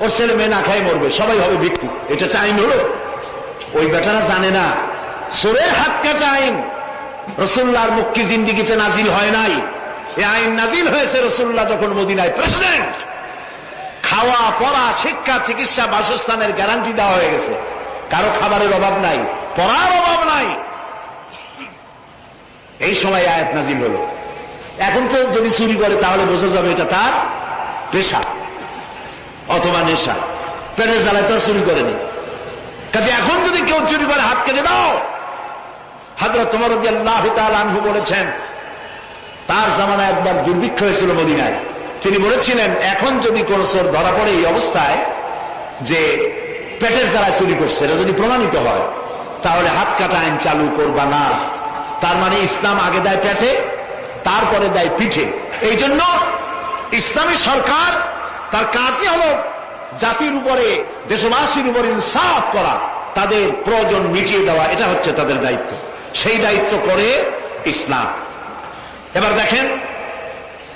ওর ছেলে মেয়ে না খাই মরবে, সবাই হবে ভিক্ষুক। এটা আইন হলো? ওই বেটারা জানে না চোরের হাত কাটা আইন রাসূলুল্লাহর মক্কি জিন্দেগিতে নাজিল হয় নাই। এই আইন নাজিল হয়েছে রাসূলুল্লাহ যখন মদিনায় প্রেসিডেন্ট। খাওয়া, পড়া, শিক্ষা, চিকিৎসা, বাসস্থানের গ্যারান্টি দেওয়া হয়ে গেছে। কারো খাবারের অভাব নাই, পড়ার অভাব নাই। এই সময় আয়াত নাজিল হলো। এখন তো যদি চুরি করে তাহলে বোঝা যাবে এটা তার পেশা অথবা নেশা। পেটের জ্বালায় তো আর চুরি করেনি। কাজে এখন যদি কেউ চুরি করে হাত কেটে দাও। হযরত ওমর রাদিয়াল্লাহু তাআলা আনহু বলেছেন, তার জামানায় একবার দুর্ভিক্ষ হয়েছিল মদিনায়। তিনি বলেছিলেন, এখন যদি কোন চোর ধরা পড়ে এই অবস্থায় যে পেটের জ্বালায় চুরি করছে, এটা যদি প্রমাণিত হয় তাহলে হাত কাটা আইন চালু করবা না। তার মানে ইসলাম আগে দেয় পেটে, তারপরে দেয় পিঠে। এই জন্য ইসলামী সরকার তার কাজই হল জাতির উপরে, দেশবাসীর উপরে ইনসাফ করা, তাদের প্রয়োজন মিটিয়ে দেওয়া। এটা হচ্ছে তাদের দায়িত্ব। সেই দায়িত্ব করে ইসলাম। এবার দেখেন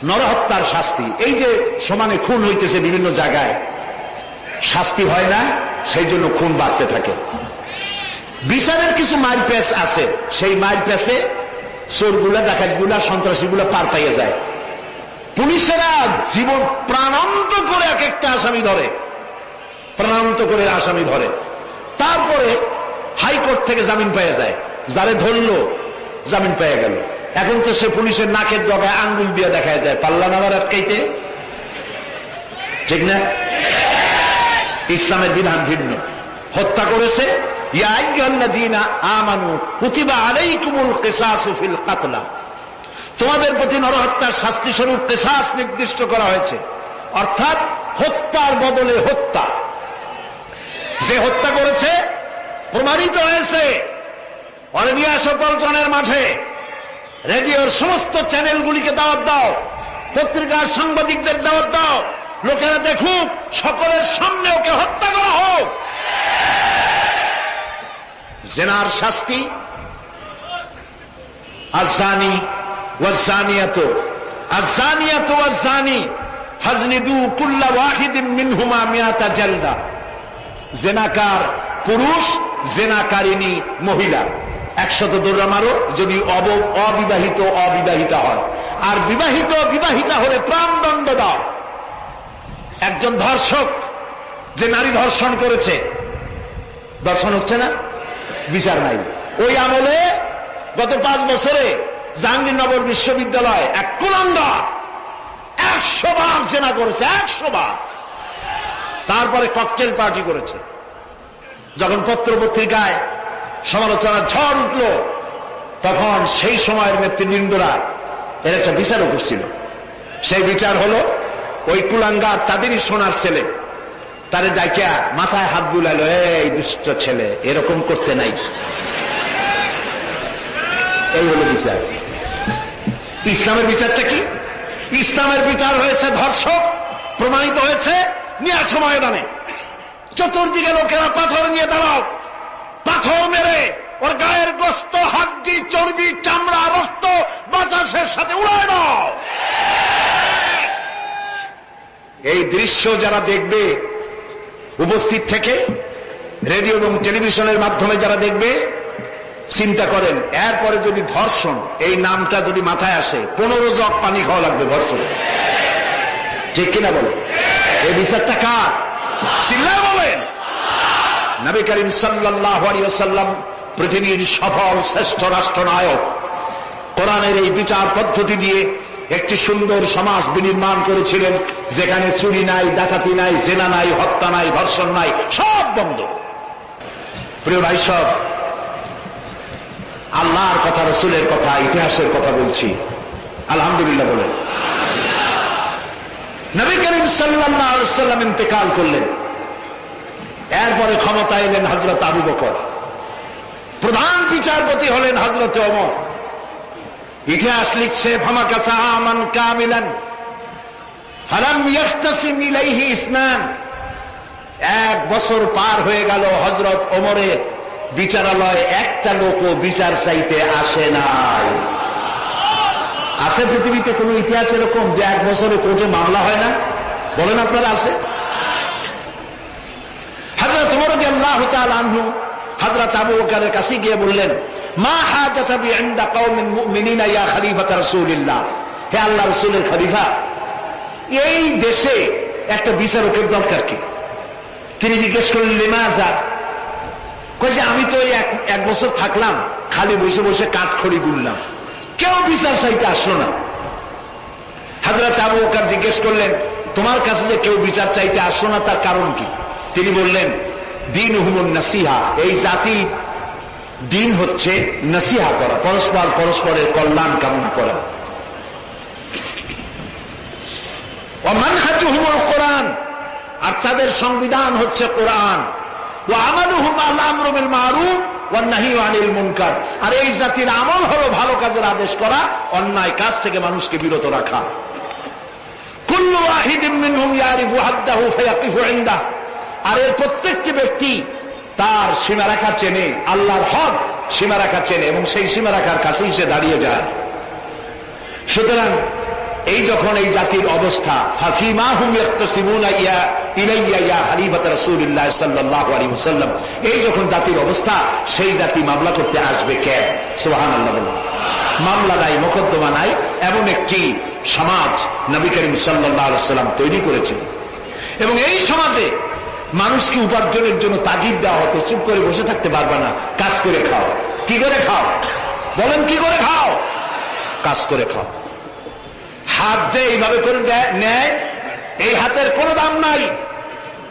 নরহত্যার শাস্তি। এই যে সমানে খুন হইতেছে বিভিন্ন জায়গায়, শাস্তি হয় না, সেই জন্য খুন বাড়তে থাকে। বিচারের কিছু মাইল পেস আছে, সেই মাইল পেসে চোরগুলা, ডাকাতগুলা, সন্ত্রাসীগুলা পার পাইয়ে যায়। পুলিশেরা জীবন প্রাণান্ত করে এক একটা আসামি ধরে, প্রাণান্ত করে আসামি ধরে। তারপরে হাইকোর্ট থেকে জামিন পেয়ে যায়। যারে ধরলো জামিন পেয়ে গেল। এখন তো সে পুলিশের নাকের ডগায় আঙ্গুল দিয়ে দেখা যায়, পাল্লা নামার আটকাইতে। ঠিক না? ইসলামের বিধান ভিন্ন। হত্যা করেছে, ইয়া আইয়ুহাল্লাযীনা আমানু কুতিবা আলাইকুমুল কিসাসু ফিল কাতলা। তোমাদের প্রতি নরহত্যার শাস্তি স্বরূপ কিসাস নির্দিষ্ট করা হয়েছে, অর্থাৎ হত্যার বদলে হত্যা। যে হত্যা করেছে প্রমাণিত হয়েছে, ওরে নিয়ে আসো পল্টনের মাঠে, রেডিওর সমস্ত চ্যানেলগুলিকে দাওয়াত দাও, পত্রিকার সাংবাদিকদের দাওয়াত দাও, লোকেরা দেখুক, সকলের সামনে ওকে হত্যা করা হোক। জিনার শাস্তি আয-যানি ওয়াজ-যানিয়াতু আয-যানিয়াতু ওয়াজ-যানি ফাজলিদু কুল্লা ওয়াহিদিন মিনহুমা মিআতা জালদা। জিনাকার পুরুষ, জিনাকারিনী মহিলা 100 দৌড়া মারো, যদি অবিবাহিতা হয়। আর বিবাহিতা হলে প্রাণদণ্ড দাও। একজন ধর্ষক যে নারী ধর্ষণ করেছে, ধর্ষণ হচ্ছে না, বিচার নাই। ওই আমলে গত 5 বছরে জাহাঙ্গীরনগর বিশ্ববিদ্যালয় এক কুলাঙ্গার 100 বার জেনা করেছে, 100 বার। তারপরে ককটেল পার্টি করেছে। যখন পত্র পত্রিকায় সমালোচনার ঝড় উঠল, তখন সেই সময়ের নেতৃবৃন্দরা এর একটা বিচারও করছিল। সেই বিচার হলো ওই কুলাঙ্গার তাদেরই সোনার ছেলে, তারে ডাকিয়া মাথায় হাত বুলাইল, এই দুষ্ট ছেলে, এরকম করতে নাই। এই হলো বিচার। ইসলামের বিচারটা কি? ইসলামের বিচার হয়েছে ধর্ষক প্রমাণিত হয়েছে, নিয়ে আসো ময়দানে। চতুর্দিকে লোকেরা পাথর নিয়ে দাঁড়াও, পাথর মেরে ওর গায়ের গোশত, হাত চর্বি, চামড়া, রক্ত বাতাসের সাথে উড়ায় দাও। এই দৃশ্য যারা দেখবে উপস্থিত থেকে, রেডিও এবং টেলিভিশনের মাধ্যমে যারা দেখবে, চিন্তা করেন এরপরে যদি ধর্ষণ এই নামটা যদি মাথায় আসে, 15 জগ পানি খাওয়া লাগবে ধর্ষণ। ঠিক কিনা বলো? এই বিচারটা কার? চিল্লায় বলেন। নবী করিম সাল্লাল্লাহু আলাইহি ওয়াসাল্লাম পৃথিবীর সফল শ্রেষ্ঠ রাষ্ট্রনায়ক, কোরআনের এই বিচার পদ্ধতি দিয়ে একটি সুন্দর সমাজ বিনির্মাণ করেছিলেন, যেখানে চুরি নাই, ডাকাতি নাই, জেনা নাই, হত্যা নাই, ধর্ষণ নাই, সব বন্ধ। প্রিয় ভাই সব, আল্লাহর কথা, রাসূলের কথা, ইতিহাসের কথা বলছি। আলহামদুলিল্লাহ বলেন। নবী করিম সাল্লাল্লাহু আলাইহি ওয়াসাল্লাম ইন্তেকাল করলেন। এরপরে ক্ষমতা এলেন হযরত আবু বকর, প্রধান বিচারপতি হলেন হযরত ওমর। ইতিহাস লিখছে ফামাকাথা আমান কামিলান ফালাম ইয়াখতাসিম ইলাইহি ইসনান। 1 বছর পার হয়ে গেল, হযরত ওমরের বিচারালয়ে একটা লোকও বিচার চাইতে আসে নাই। আছে পৃথিবীতে কোন ইতিহাস এরকম যে 1 বছরে কোর্টে মামলা হয় না? বলেন আপনারা, আছে? হযরত ওমর রাদিয়াল্লাহু তাআলা আনহু হযরত আবু বকরের কাছে গিয়ে বললেন, মা হাজাতা বি ইনদা কওমিন মুমিনিনা ইয়া খলিফাত রাসূলিল্লাহ। হে আল্লাহর রাসূলের খলিফা, এই দেশে একটা বিচারকের দরকার কি? তিনি জিজ্ঞেস করলেন, লিমাযা? কই যে আমি তো 1 বছর থাকলাম, খালি বসে বসে কাঠখড়ি গুনলাম, কেউ বিচার চাইতে আসলো না। হযরত আবু বকর জিজ্ঞেস করলেন, তোমার কাছে যে কেউ বিচার চাইতে আসলো না, তার কারণ কি? তিনি বললেন, দীনুহুমুন নাসিহা। এই জাতি দিন হচ্ছে নসিহা করা, পরস্পরের কল্যাণ কামনা করা। ওয়া মানহাজুহুমুল কোরআন, আর তাদের সংবিধান হচ্ছে কোরআন। ওয়া আমালুহুম আল আমরু বিল মারুফ ওয়ান নাহয়ু আনিল মুনকার, আর এই জাতির আমল হলো ভালো কাজের আদেশ করা, অন্যায় কাজ থেকে মানুষকে বিরত রাখা। কুল্লু ওয়াহিদিন মিনহুম ইয়ারিফু হাদ্দাহু ফায়াকিফু ইনদাহ, আর এর প্রত্যেকটি ব্যক্তি তার সীমারেখা চেনে, আল্লাহর হক সীমারেখা চেনে, এবং সেই সীমারেখার কাছেই সে দাঁড়িয়ে যায়। সুতরাং এই যখন এই জাতির অবস্থা, ফাফিমা হুম ইয়াখতাসিমুনা ইলাইয়া ইয়া খলিফাত রাসূলিল্লাহ সাল্লাল্লাহু আলাইহি ওয়াসাল্লাম, এই যখন জাতির অবস্থা, সেই জাতি মামলা করতে আসবে কে? সুবহানাল্লাহ বলুন। মামলা নাই, মোকদ্দমা নাই, এমন একটি সমাজ নবী করিম সাল্লাল্লাহু আলাইহি ওয়াসাল্লাম তৈরি করেছেন। এবং এই সমাজে মানুষকে উপার্জনের জন্য তাগিদ দেওয়া হতো, চুপ করে বসে থাকতে পারবে না, কাজ করে খাও। কি করে খাও? বলেন, কি করে খাও? কাজ করে খাও। হাত যে এইভাবে করে নেয়, এই হাতের কোনো দাম নাই,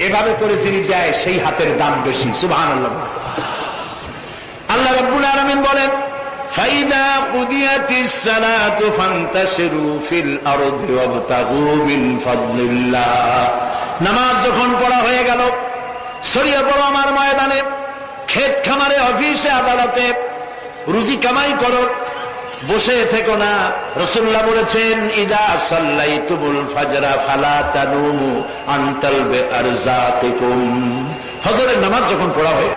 এভাবে করে যিনি দেয় সেই হাতের দাম বেশি। সুবহানাল্লাহ। আল্লাহ রাব্বুল আলামিন বলেন, ফাইদা কুদিয়াতিস সালাতু ফান্তাশিরু ফিল আরদি ওয়াবতাগু মিন ফাদলিল্লাহ। নামাজ যখন পড়া হয়ে গেল, ছড়িয়ে পড়ো আমার ময়দানে, ক্ষেত খামারে, অফিসে, আদালতে, রুজি কামাই করো, বসে থেকো না। রাসূলুল্লাহ বলেছেন, ইদা সাল্লাইতুমুল ফাজরা ফালা তানুমু আন তালবি আরযাকিকুম। ফজরের নামাজ যখন পড়া হয়,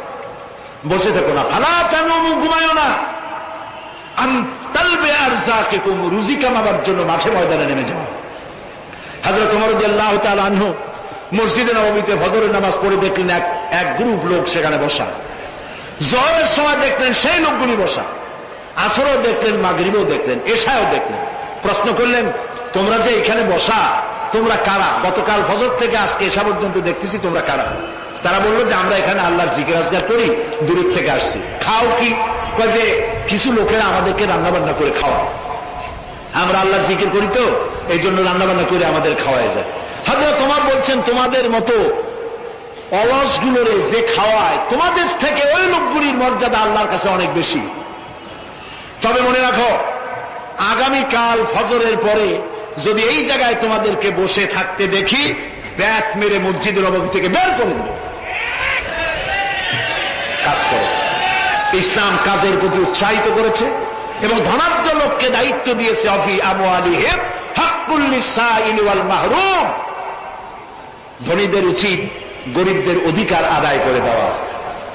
বসে থেকো না, ফালা তানুমু, ঘুমায়ো না, আন তালবি আরযাকিকুম, রুজি কামাবার জন্য মাঠে ময়দানে নেমে যাও। হযরত ওমর রাদিয়াল্লাহু তাআলা আনহু মসজিদে নববীতে ফজরের নামাজ পড়ে দেখলেন এক গ্রুপ লোক সেখানে বসা। জোহরের সময় দেখলেন সেই লোকগুলি বসা, আসরও দেখলেন, মাগরিবও দেখলেন, এশাও দেখলেন। প্রশ্ন করলেন, তোমরা যে এখানে বসা, তোমরা কারা? গতকাল ফজর থেকে আজকে এশা পর্যন্ত দেখতেছি, তোমরা কারা? তারা বললো যে আমরা এখানে আল্লাহর জিকির আজকার করি, দূরের থেকে আসছি। খাও কি? যে কিছু লোকেরা আমাদেরকে রান্না বান্না করে খাওয়ায়, আমরা আল্লাহর জিকির করি তো এই জন্য রান্না বান্না করে আমাদের খাওয়ায় যায়। হযরত তোমার বলছেন, তোমাদের মতো অলসগুলোরে যে খাওয়ায়, তোমাদের থেকে ওই লোকগুলির মর্যাদা আল্লাহর কাছে অনেক বেশি। তবে মনে রাখো, আগামীকাল ফজরের পরে যদি এই জায়গায় তোমাদেরকে বসে থাকতে দেখি, ব্যাট মেরে মসজিদের নববী থেকে বের করে দেব। কাজ করো। ইসলাম কাজের প্রতি উৎসাহিত করেছে এবং ধনাঢ্য লোককে দায়িত্ব দিয়েছে, অফি আমওয়ালিহিম হাক্কুল লিসাইলি ওয়াল মাহরুম। ধনীদের উচিত গরিবদের অধিকার আদায় করে দেওয়া।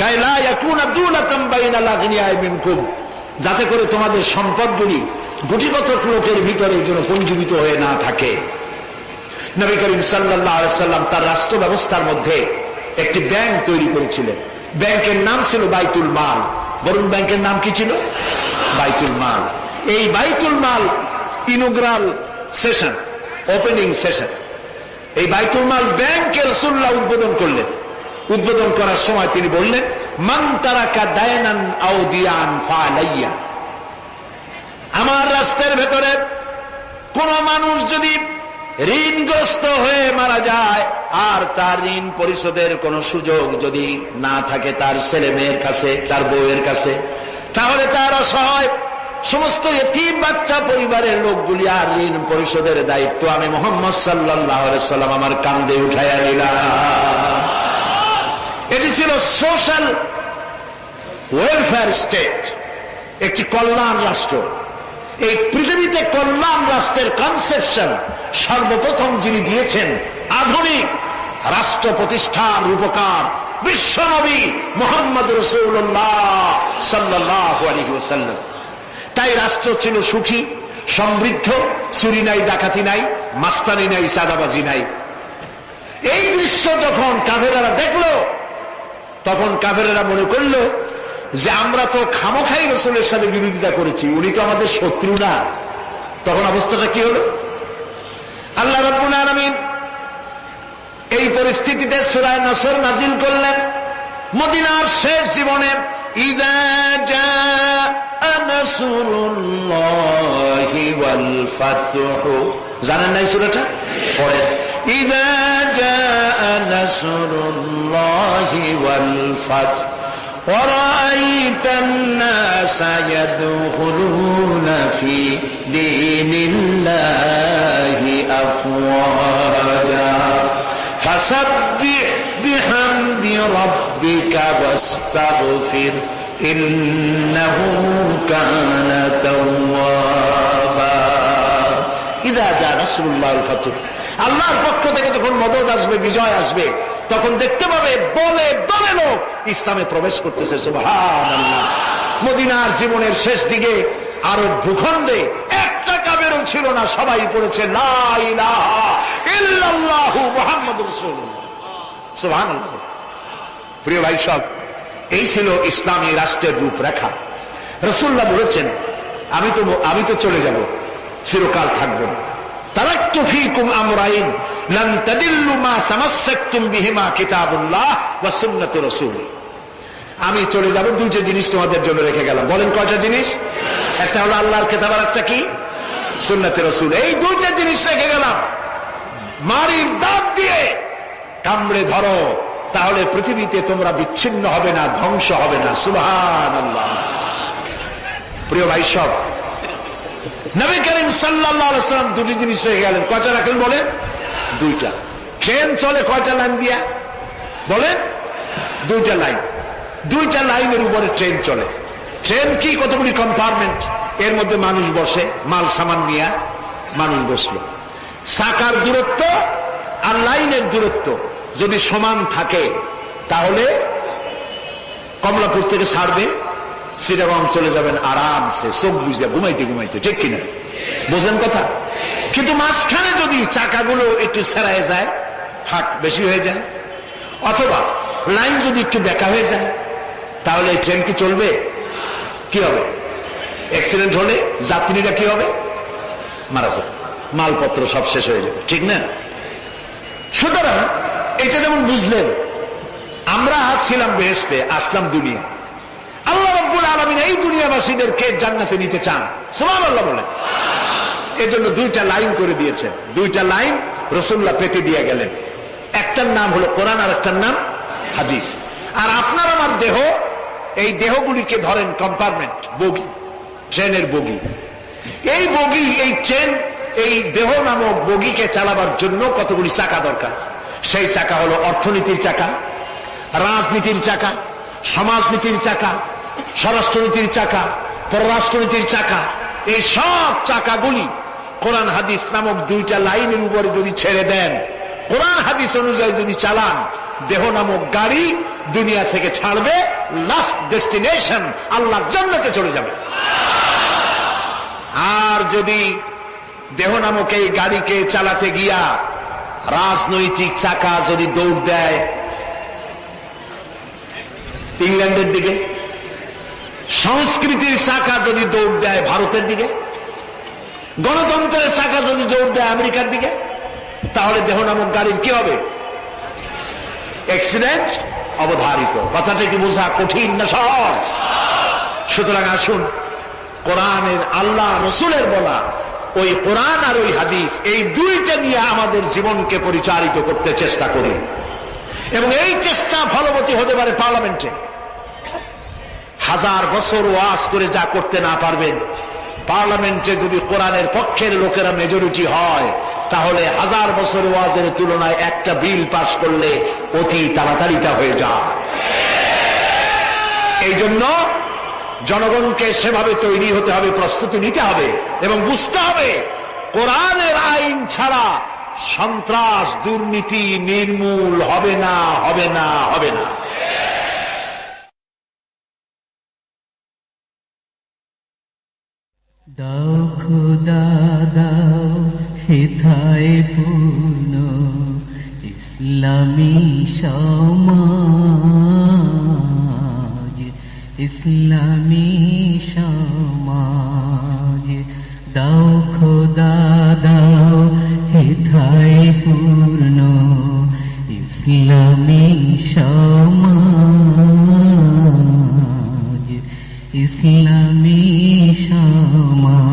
কাই লা ইয়াকুনা দুলাতাম বাইনাল আগনিয়া মিনকুম, যাতে করে তোমাদের সম্পদগুলি গুটিকত লোকের ভিতরে যেন পুঞ্জীবিত হয়ে না থাকে। নবী করিম সাল্লাল্লাহু আলাইহি সাল্লাম তার রাষ্ট্র ব্যবস্থার মধ্যে একটি ব্যাংক তৈরি করেছিলেন। ব্যাংকের নাম ছিল বাইতুল মাল। বরুণ ব্যাংকের নাম কি ছিল? বাইতুল মাল। এই বাইতুল মাল ইনগ্রাল সেশন, ওপেনিং সেশন, এই বাইতুল মাল ব্যাংকের রাসূলুল্লাহ উদ্বোধন করলেন। উদ্বোধন করার সময় তিনি বললেন, মান তারাকা দায়নান আও দিয়ান ফালাইয়া। আমার রাষ্ট্রের ভেতরে কোন মানুষ যদি ঋণগ্রস্ত হয়ে মারা যায় আর তার ঋণ পরিশোধের কোন সুযোগ যদি না থাকে তার ছেলে মেয়ের কাছে, তার বউয়ের কাছে, তাহলে তার অসহায় সমস্ত এতিম বাচ্চা পরিবারের লোকগুলি আর ঋণ পরিশোধের দায়িত্ব আমি মুহাম্মদ সাল্লাল্লাহু আলাইহি সাল্লাম আমার কাঁধে উঠাইয়া নিলাম। এটি ছিল সোশ্যাল ওয়েলফেয়ার স্টেট, একটি কল্যাণ রাষ্ট্র। এই পৃথিবীতে কল্যাণ রাষ্ট্রের কনসেপশন সর্বপ্রথম যিনি দিয়েছেন আধুনিক রাষ্ট্র প্রতিষ্ঠার রূপকার বিশ্বনবী মুহাম্মদ রাসূলুল্লাহ সাল্লাল্লাহু আলাইহি ওয়াসাল্লাম। তাই রাষ্ট্র ছিল সুখী, সমৃদ্ধ, চুরি নাই, ডাকাতি নাই, মাস্তানি নাই, সাদাবাজি নাই। এই দৃশ্য যখন কাফেরেরা দেখল, তখন কাফেরেরা মনে করল যে আমরা তো খামোখাই রাসূলের সাথে বিরোধিতা করেছি, উনি তো আমাদের শত্রু না। তখন অবস্থাটা কি হলো? আল্লাহ রাব্বুল আলামিন এই পরিস্থিতিতে সূরা নসর নাজিল করলেন মদিনার শেষ জীবনে। ইযা জাআ নাসরুল্লাহি ওয়াল ফাতহু, জানেন না এই সূরাটা? পড়েন। ইযা জাআ নাসরুল্লাহি ওয়াল ফাতহু وَرَأَيْتَ النَّاسَ يَدْخُلُونَ فِي دِينِ اللَّهِ أَفْوَاجًا فَسَبِّحْ بِحَمْدِ رَبِّكَ وَاسْتَغْفِرْ إِنَّهُ كَانَ تَوَّابًا إِذَا جَاءَ نَصْرُ اللَّهِ وَالْفَتْحُ। আল্লাহর পক্ষ থেকে যখন মদদ আসবে, বিজয় আসবে, তখন দেখতে পাবে দলে দলে লোক ইসলামে প্রবেশ করতেছে। সুবহানাল্লাহ। মদিনার জীবনের শেষ দিকে আরব ভূখণ্ডে একটা কাফেরও ছিল না, সবাই পড়েছে লা ইলাহা ইল্লাল্লাহু মুহাম্মাদুর রাসূলুল্লাহ। সুবহানাল্লাহ। প্রিয় ভাই সব, এই ছিল ইসলামী রাষ্ট্রের রূপরেখা। রাসূলুল্লাহ বলেছেন, আমি তো চলে যাব, চিরকাল থাকবো না। তারাকতু ফীকুম আমরাইন লান তাদিল্লু মা তামাসসাকতুম বিহিমা কিতাবুল্লাহ ওয়া সুন্নাতু রাসূলি। আমি চলে যাব, দুইটা জিনিস তোমাদের জন্য রেখে গেলাম। বলেন কয়টা জিনিস? একটা হলো আল্লাহর কিতাব, আর একটা কি? সুন্নাতে রাসূল। এই দুইটা জিনিস রেখে গেলাম। মারির দাঁত দিয়ে কামড়ে ধরো, তাহলে পৃথিবীতে তোমরা বিচ্ছিন্ন হবে না, ধ্বংস হবে না। সুবহানাল্লাহ। প্রিয় ভাই সব, নবী করিম সাল্লাল্লাহু আলাইহি ওয়াসাল্লাম দুটি জিনিস রেখে গেলেন। কয়টা রাখলেন বলেন? দুইটা। ট্রেন চলে কয়টা লাইন দিয়া? বলেন? দুইটা লাইন। দুইটা লাইনের উপরে ট্রেন চলে। ট্রেন কি? কতগুলি কম্পার্টমেন্ট, এর মধ্যে মানুষ বসে, মাল সামান নিয়ে মানুষ বসলো। চাকার দূরত্ব আর লাইনের দূরত্ব যদি সমান থাকে, তাহলে কমলাপুর থেকে ছাড়বে, চিটাগং চলে যাবেন আরামসে, চোখ বুঝে ঘুমাইতে ঘুমাইতে। ঠিক কিনা? বোঝেন কথা? কিন্তু মাঝখানে যদি চাকাগুলো একটু ছেড়ায় যায়, ফাঁক বেশি হয়ে যায়, অথবা লাইন যদি একটু বেঁকা হয়ে যায়, তাহলে ট্রেন কি চলবে? কি হবে? অ্যাক্সিডেন্ট হলে যাত্রীরা কি হবে? মারা যাবে, মালপত্র সব শেষ হয়ে যাবে। ঠিক না? সুতরাং এটা যেমন বুঝলেন, আমরা ছিলাম বেহেশতে, আসলাম দুনিয়া। আল্লাহ রাব্বুল আলামিন এই দুনিয়াবাসীদেরকে জান্নাতে নিতে চান। সুবহানাল্লাহ বলেন। এজন্য দুইটা লাইন করে দিয়েছেন। দুইটা লাইন রাসূলুল্লাহ পেতে দিয়ে গেলেন। একটার নাম হলো কোরআন, আর একটার নাম হাদিস। আর আপনার আমার দেহ, এই দেহগুলিকে ধরেন কম্পার্টমেন্ট, বগি, ট্রেনের বগি। এই বগি, এই ট্রেন, এই দেহ নামক বগিকে চালাবার জন্য কতগুলি চাকা দরকার। সেই চাকা হলো অর্থনীতির চাকা, রাজনীতির চাকা, সমাজনীতির চাকা, স্বরাষ্ট্রনীতির চাকা, পররাষ্ট্রনীতির চাকা। এই সব চাকাগুলি কোরআন হাদিস নামক দুইটা লাইনের উপরে যদি ছেড়ে দেন, কোরআন হাদিস অনুযায়ী যদি চালান, দেহ নামক গাড়ি দুনিয়া থেকে ছাড়বে, লাস্ট ডেস্টিনেশন আল্লাহর জান্নাতে চলে যাবে। আর যদি দেহ নামক এই গাড়িকে চালাতে গিয়া রাজনৈতিক চাকা যদি দৌড় দেয় ইংল্যান্ডের দিকে, সংস্কৃতির চাকা যদি দৌড় দেয় ভারতের দিকে, গণতন্ত্রের চাকা যদি দৌড় দেয় আমেরিকার দিকে, তাহলে দেহ নামক গাড়ির কি হবে? অ্যাক্সিডেন্ট অবধারিত। কথাটা কি বোঝা কঠিন না সহজ? সুতরাং আসুন কোরআনের, আল্লাহ রসুলের বলা ওই কোরআন আর ওই হাদিস, এই দুইটা নিয়ে আমাদের জীবনকে পরিচালিত করতে চেষ্টা করি, এবং এই চেষ্টা ফলবতী হতে পারে পার্লামেন্টে। 1000 বছর ওয়াজ করে যা করতে না পারবেন, পার্লামেন্টে যদি কোরআনের পক্ষের লোকেরা মেজরিটি হয়, তাহলে 1000 বছর ওয়াজের তুলনায় একটা বিল পাশ করলে অতি তাড়াতাড়িটা হয়ে যায়। এই জন্য জনগণকে সেভাবে তৈরি হতে হবে, প্রস্তুতি নিতে হবে এবং বুঝতে হবে কোরআনের আইন ছাড়া সন্ত্রাস, দুর্নীতি নির্মূল হবে না, হবে না, হবে না। দাও খোদা দাও হেথায় পূর্ণ ইসলামী সমাজ, ইসলামী সমাজ। দাও খোদা দাও হেথায় পূর্ণ ইসলামী সমাজ, ইসলামী সমাজ।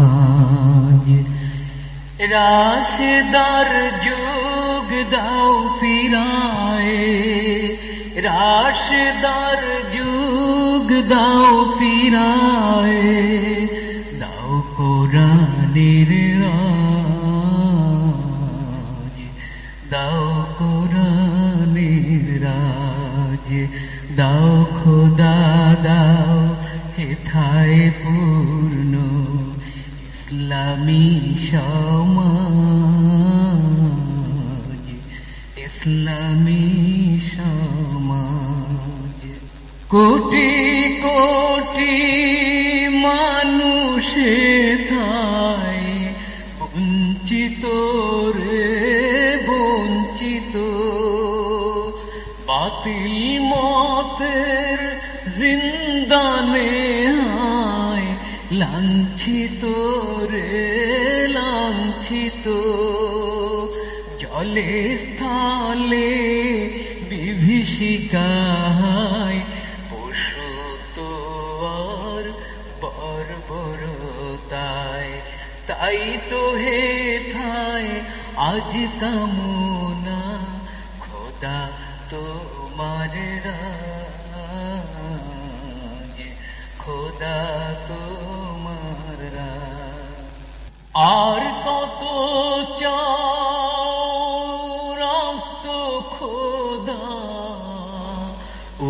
রাশেদার যুগ দাও ফিরায়ে, রাশেদার যুগ দাও ফিরায়ে, দাও কোরআনের রাজ, দাও কোরআনের রাজ। দাও খোদা দাও হেথায় পূর্ণ ইসলামী সমাজ, ইসলামী সমাজ। কোটি কোটি মানুষ হেথায় বঞ্চিত রে বঞ্চিত, বাতিল মতের জিন্দানে হায় লাঞ্ছিত রে লাঞ্ছিত। জলে স্থলে বিভীষিকায় পশু তো আর বর্বরতায়, তাই তো হেথায় আজ কামনা খোদা তোমার রাজ, খোদা তোমার রাজ। আর কত রক্ত খোদা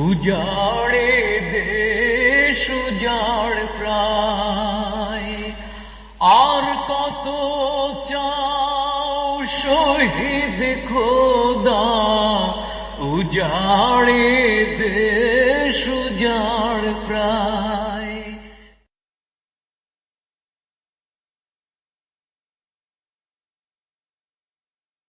উজাড়ে দেশ উজাড় প্রায়, আর কত চাও শহীদ খোদা উজাড়ে দেশ উজাড়